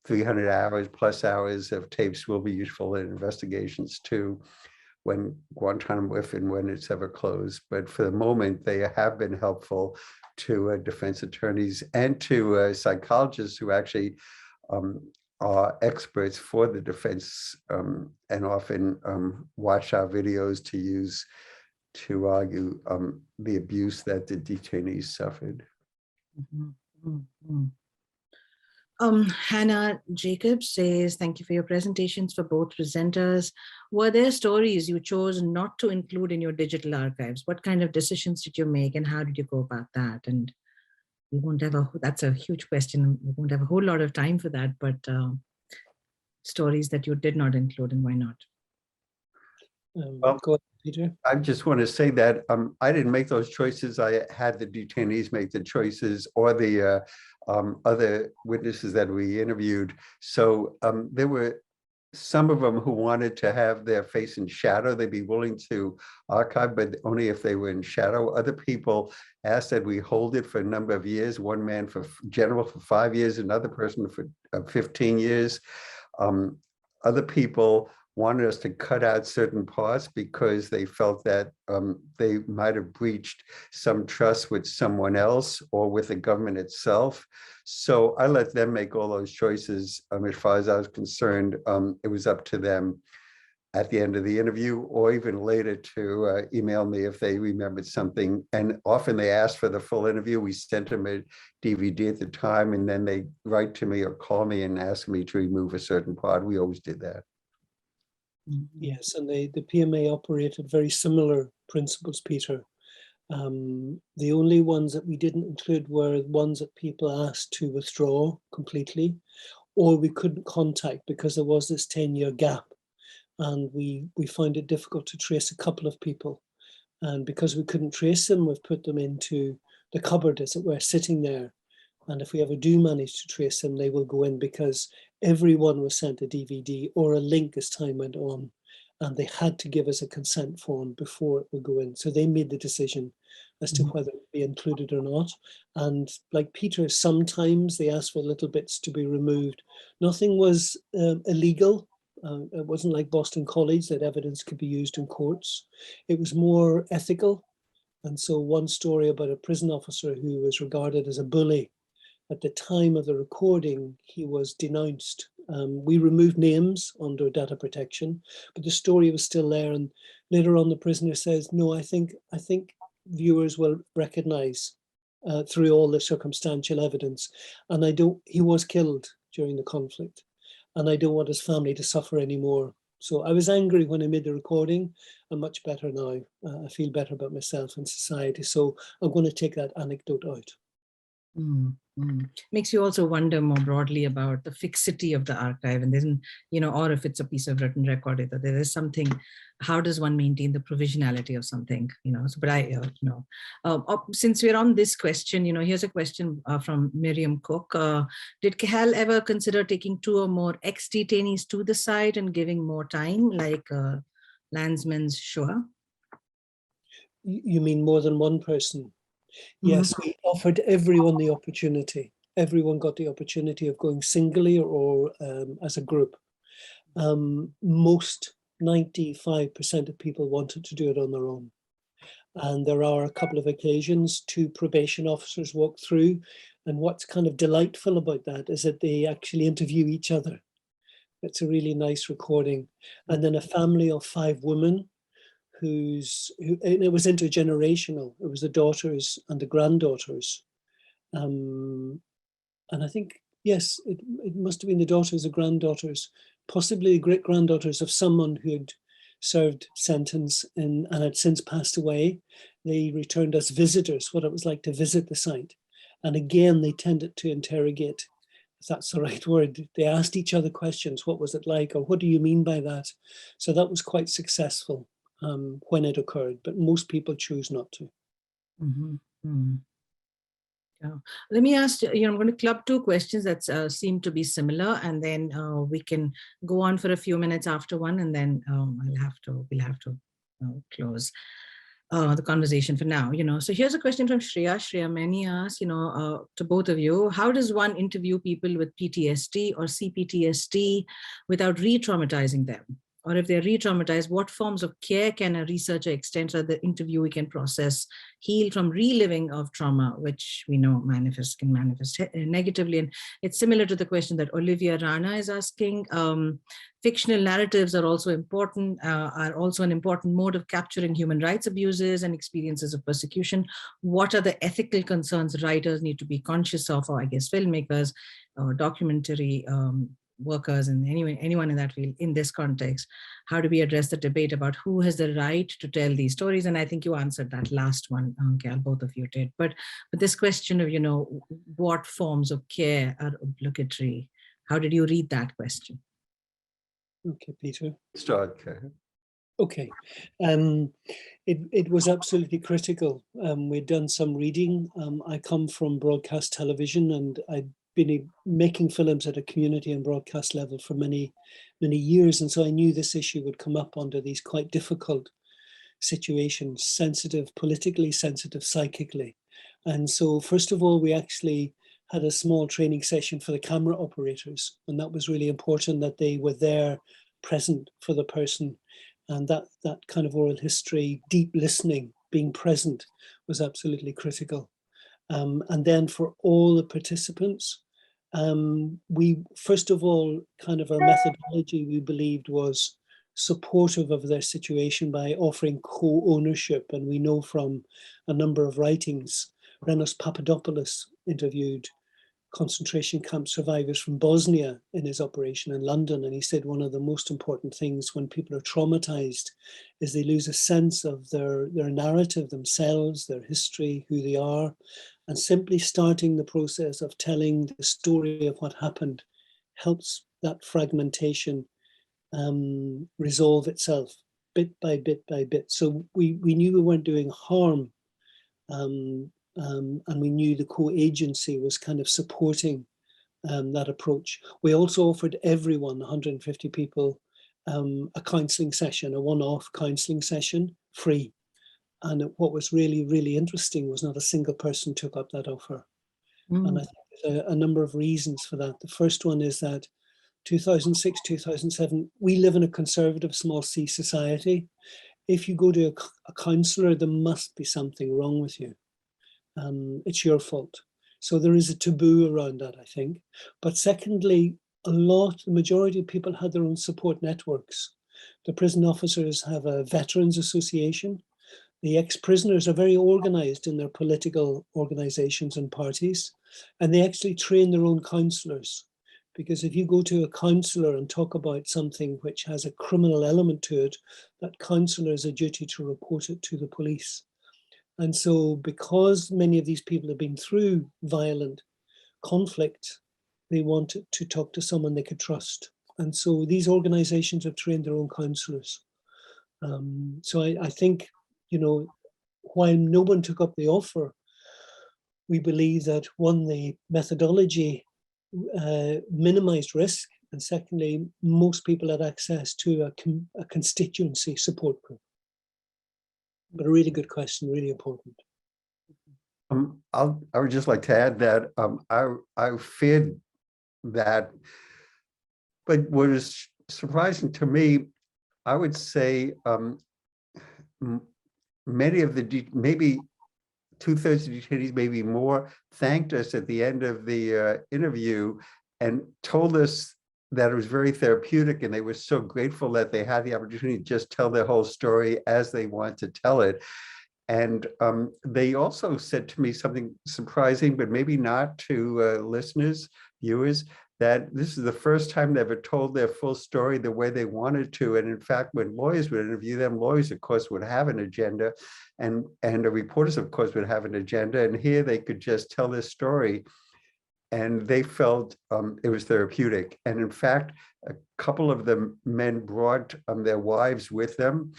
300 hours plus hours of tapes will be useful in investigations too, when Guantanamo, if and when it's ever closed. But for the moment, they have been helpful to defense attorneys and to psychologists who actually are experts for the defense and often watch our videos to use to argue the abuse that the detainees suffered. Hannah Jacobs says, thank you for your presentations for both presenters. Were there stories you chose not to include in your digital archives? What kind of decisions did you make and how did you go about that? And we won't have that's a huge question. We won't have a whole lot of time for that, but stories that you did not include and why not? Well, go ahead, Peter. I just want to say that I didn't make those choices. I had the detainees make the choices, or the other witnesses that we interviewed. So there were some of them who wanted to have their face in shadow. They'd be willing to archive, but only if they were in shadow. Other people asked that we hold it for a number of years. One man for general for 5 years, another person for 15 years. Other people wanted us to cut out certain parts because they felt that they might have breached some trust with someone else or with the government itself. So I let them make all those choices. As far as I was concerned, it was up to them at the end of the interview or even later to email me if they remembered something. And often they asked for the full interview. We sent them a DVD at the time, and then they write to me or call me and ask me to remove a certain part. We always did that. Yes, and the PMA operated very similar principles, Peter. The only ones that we didn't include were ones that people asked to withdraw completely, or we couldn't contact because there was this 10-year gap. And we found it difficult to trace a couple of people. And because we couldn't trace them, we've put them into the cupboard, as it were, sitting there. And if we ever do manage to trace them, they will go in, because everyone was sent a DVD or a link as time went on. And they had to give us a consent form before it would go in. So they made the decision as to whether it would be included or not. And like Peter, sometimes they asked for little bits to be removed. Nothing was illegal. It wasn't like Boston College that evidence could be used in courts. It was more ethical. And so one story about a prison officer who was regarded as a bully, at the time of the recording, he was denounced. We removed names under data protection, but the story was still there. And later on, the prisoner says, "No, I think viewers will recognize through all the circumstantial evidence. And he was killed during the conflict, and I don't want his family to suffer anymore. So I was angry when I made the recording. I'm much better now. I feel better about myself and society. So I'm going to take that anecdote out. Makes you also wonder more broadly about the fixity of the archive, and then, or if it's a piece of written record, either there is something. How does one maintain the provisionality of something? So, but since we're on this question, here's a question from Miriam Cook. Did Cahal ever consider taking 2 or more ex-detainees to the site and giving more time, like Landsman's Shoah? You mean more than one person? Yes, we offered everyone the opportunity. Everyone got the opportunity of going singly or as a group. Most 95% of people wanted to do it on their own. And there are a couple of occasions 2 probation officers walk through. And what's kind of delightful about that is that they actually interview each other. It's a really nice recording. And then a family of 5 women and it was intergenerational. It was the daughters and the granddaughters. And I think, yes, it must have been the daughters or granddaughters, possibly great-granddaughters of someone who had served sentence and had since passed away. They returned as visitors, what it was like to visit the site. And again, they tended to interrogate, if that's the right word. They asked each other questions. What was it like? Or what do you mean by that? So that was quite successful when it occurred, but most people choose not to. Yeah. Let me ask, I'm going to club 2 questions that seem to be similar, and then we can go on for a few minutes after one, and then we'll have to close the conversation for now. So here's a question from Shreya. Shreya Mani asks, to both of you, how does one interview people with PTSD or CPTSD without re-traumatizing them? Or if they're re-traumatized, what forms of care can a researcher extend so that the interviewee can process, heal from reliving of trauma, which we know can manifest negatively? And it's similar to the question that Olivia Rana is asking. Fictional narratives are also an important mode of capturing human rights abuses and experiences of persecution. What are the ethical concerns writers need to be conscious of, or I guess filmmakers or documentary workers and anyone in that field in this context? How do we address the debate about who has the right to tell these stories? And I think you answered that last one, Cal, both of you did. But this question of, what forms of care are obligatory? How did you read that question? Okay, Peter. Start, Cahal. Okay. It was absolutely critical. We'd done some reading. I come from broadcast television, and I'd been making films at a community and broadcast level for many, many years. And so I knew this issue would come up under these quite difficult situations, sensitive, politically sensitive, psychically. And so first of all, we actually had a small training session for the camera operators. And that was really important, that they were there present for the person. And that kind of oral history, deep listening, being present was absolutely critical. And then for all the participants, we, first of all, kind of our methodology, we believed, was supportive of their situation by offering co-ownership. And we know from a number of writings, Renos Papadopoulos interviewed concentration camp survivors from Bosnia in his operation in London. And he said one of the most important things when people are traumatized is they lose a sense of their narrative, themselves, their history, who they are. And simply starting the process of telling the story of what happened helps that fragmentation resolve itself bit by bit by bit. So we knew we weren't doing harm. And we knew the co-agency was kind of supporting that approach. We also offered everyone, 150 people, a counselling session, a one-off counselling session, free. And what was really, really interesting was not a single person took up that offer. And I think there's a number of reasons for that. The first one is that 2006, 2007, we live in a conservative small C society. If you go to a counsellor, there must be something wrong with you. It's your fault. So there is a taboo around that, I think. But secondly, the majority of people had their own support networks. The prison officers have a veterans association. The ex-prisoners are very organized in their political organizations and parties, and they actually train their own counsellors. Because if you go to a counsellor and talk about something which has a criminal element to it, that counsellor has a duty to report it to the police. And so because many of these people have been through violent conflict, they wanted to talk to someone they could trust. And so these organizations have trained their own counsellors. So I think, you know, while no one took up the offer, we believe that one, the methodology minimized risk, and secondly, most people had access to a constituency support group. But a really good question, really important. I would just like to add that I feared that, but what is surprising to me, I would say many of the, maybe 2/3 of detainees, maybe more, thanked us at the end of the interview and told us that it was very therapeutic, and they were so grateful that they had the opportunity to just tell their whole story as they want to tell it. And they also said to me something surprising, but maybe not to listeners, viewers, that this is the first time they ever told their full story the way they wanted to. And in fact, when lawyers would interview them, lawyers, of course, would have an agenda, and the reporters, of course, would have an agenda. And here they could just tell their story. And they felt it was therapeutic. And in fact, a couple of the men brought their wives with them,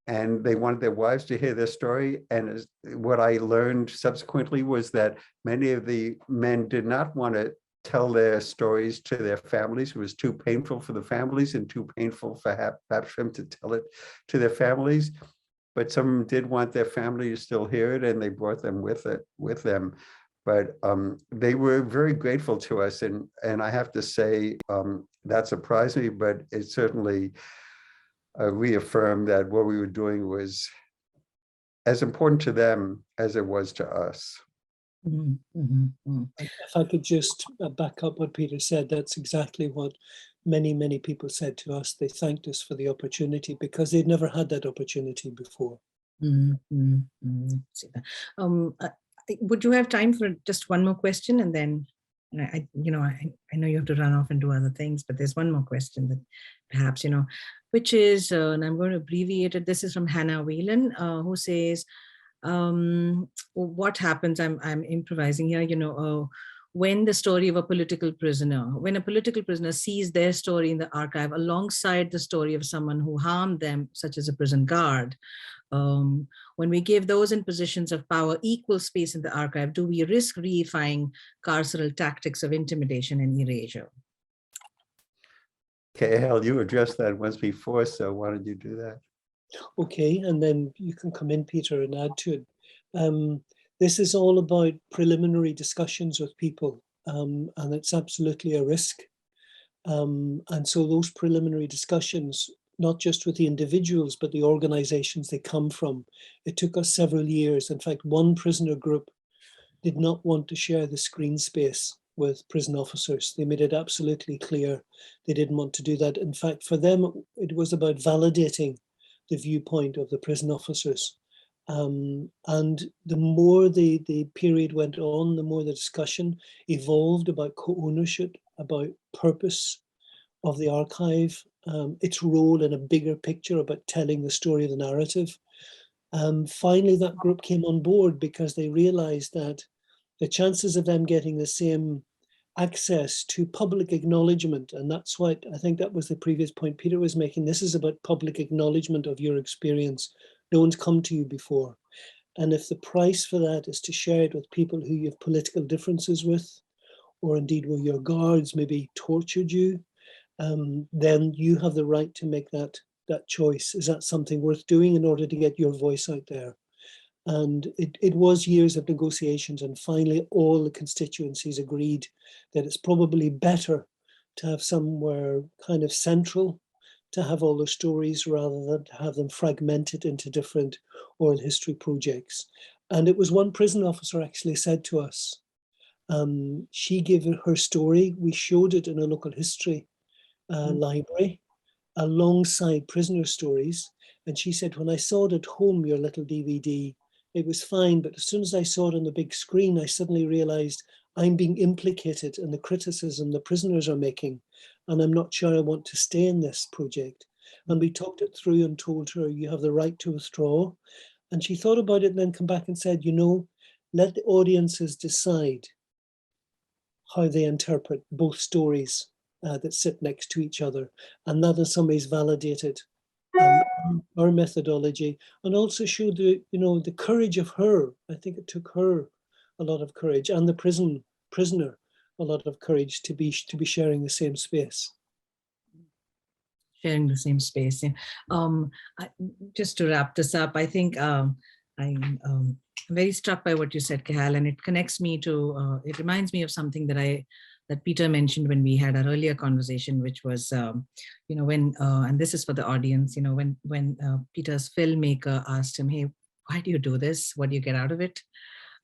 and they wanted their wives to hear their story. And what I learned subsequently was that many of the men did not want to tell their stories to their families. It was too painful for the families and too painful for perhaps them to tell it to their families. But some did want their family to still hear it, and they brought them with them. But they were very grateful to us, and I have to say that surprised me, but it certainly reaffirmed that what we were doing was as important to them as it was to us. If I could just back up what Peter said, that's exactly what many people said to us. They thanked us for the opportunity because they'd never had that opportunity before. Would you have time for just one more question? And then I know you have to run off and do other things, but there's one more question that perhaps, which is, and I'm going to abbreviate it. This is from Hannah Whelan, who says, what happens, I'm improvising here, when the story of a political prisoner, when a political prisoner sees their story in the archive alongside the story of someone who harmed them, such as a prison guard, when we give those in positions of power equal space in the archive, do we risk reifying carceral tactics of intimidation and erasure? Cahal, you addressed that once before, so why don't you do that? Okay, and then you can come in, Peter, and add to it. This is all about preliminary discussions with people, and it's absolutely a risk. And so those preliminary discussions, not just with the individuals, but the organizations they come from, it took us several years. In fact, one prisoner group did not want to share the screen space with prison officers. They made it absolutely clear they didn't want to do that. In fact, for them, it was about validating the viewpoint of the prison officers. And the more the period went on, the more the discussion evolved about co-ownership, about purpose of the archive, its role in a bigger picture about telling the story of the narrative. Finally, that group came on board because they realized that the chances of them getting the same access to public acknowledgement, and that's what I think that was the previous point Peter was making, this is about public acknowledgement of your experience. No one's come to you before. And if the price for that is to share it with people who you have political differences with, or indeed where your guards maybe tortured you, then you have the right to make that choice. Is that something worth doing in order to get your voice out there? And it was years of negotiations, and finally all the constituencies agreed that it's probably better to have somewhere kind of central to have all the stories rather than to have them fragmented into different oral history projects. And it was one prison officer actually said to us, she gave her story, we showed it in a local history library alongside prisoner stories, And she said, when I saw it at home, your little DVD, it was fine. But as soon as I saw it on the big screen, I suddenly realized I'm being implicated in the criticism the prisoners are making. And I'm not sure I want to stay in this project. And we talked it through and told her, you have the right to withdraw. And she thought about it and then come back and said, you know, let the audiences decide how they interpret both stories that sit next to each other. And that in some ways validated our methodology, and also showed the, you know, the courage of her. I think it took her a lot of courage, and the prisoner a lot of courage to be sharing the same space. Sharing the same space. Yeah. Just to wrap this up, I think I'm very struck by what you said, Cahal, and it connects me to, it reminds me of something that Peter mentioned when we had our earlier conversation, which was, you know, when, and this is for the audience, you know, when Peter's filmmaker asked him, hey, why do you do this? What do you get out of it?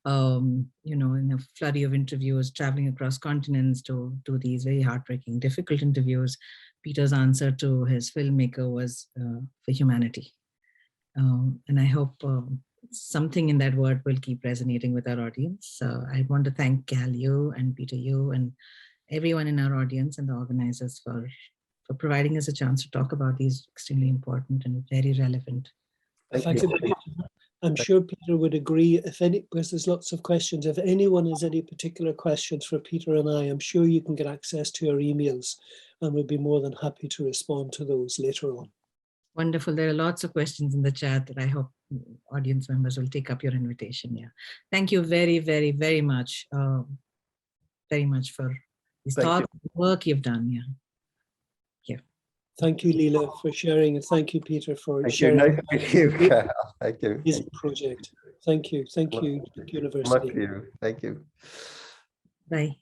You know, in a flurry of interviews, traveling across continents to do these very heartbreaking, difficult interviews, Peter's answer to his filmmaker was for humanity. And I hope something in that word will keep resonating with our audience. So I want to thank Cahal, you and Peter, you and everyone in our audience and the organizers for providing us a chance to talk about these extremely important and very relevant. I'm sure Peter would agree, because there's lots of questions. If anyone has any particular questions for Peter and I'm sure you can get access to our emails and we'll be more than happy to respond to those later on. Wonderful. There are lots of questions in the chat that I hope audience members will take up your invitation. Yeah. Thank you very, very, very much. Very much for this thought work you've done. Yeah. Yeah. Thank you, Leela, for sharing, and thank you, Peter, for sharing. Thank you, Cahal. Thank you. His project. Thank you. Thank you, University. Thank you. Bye.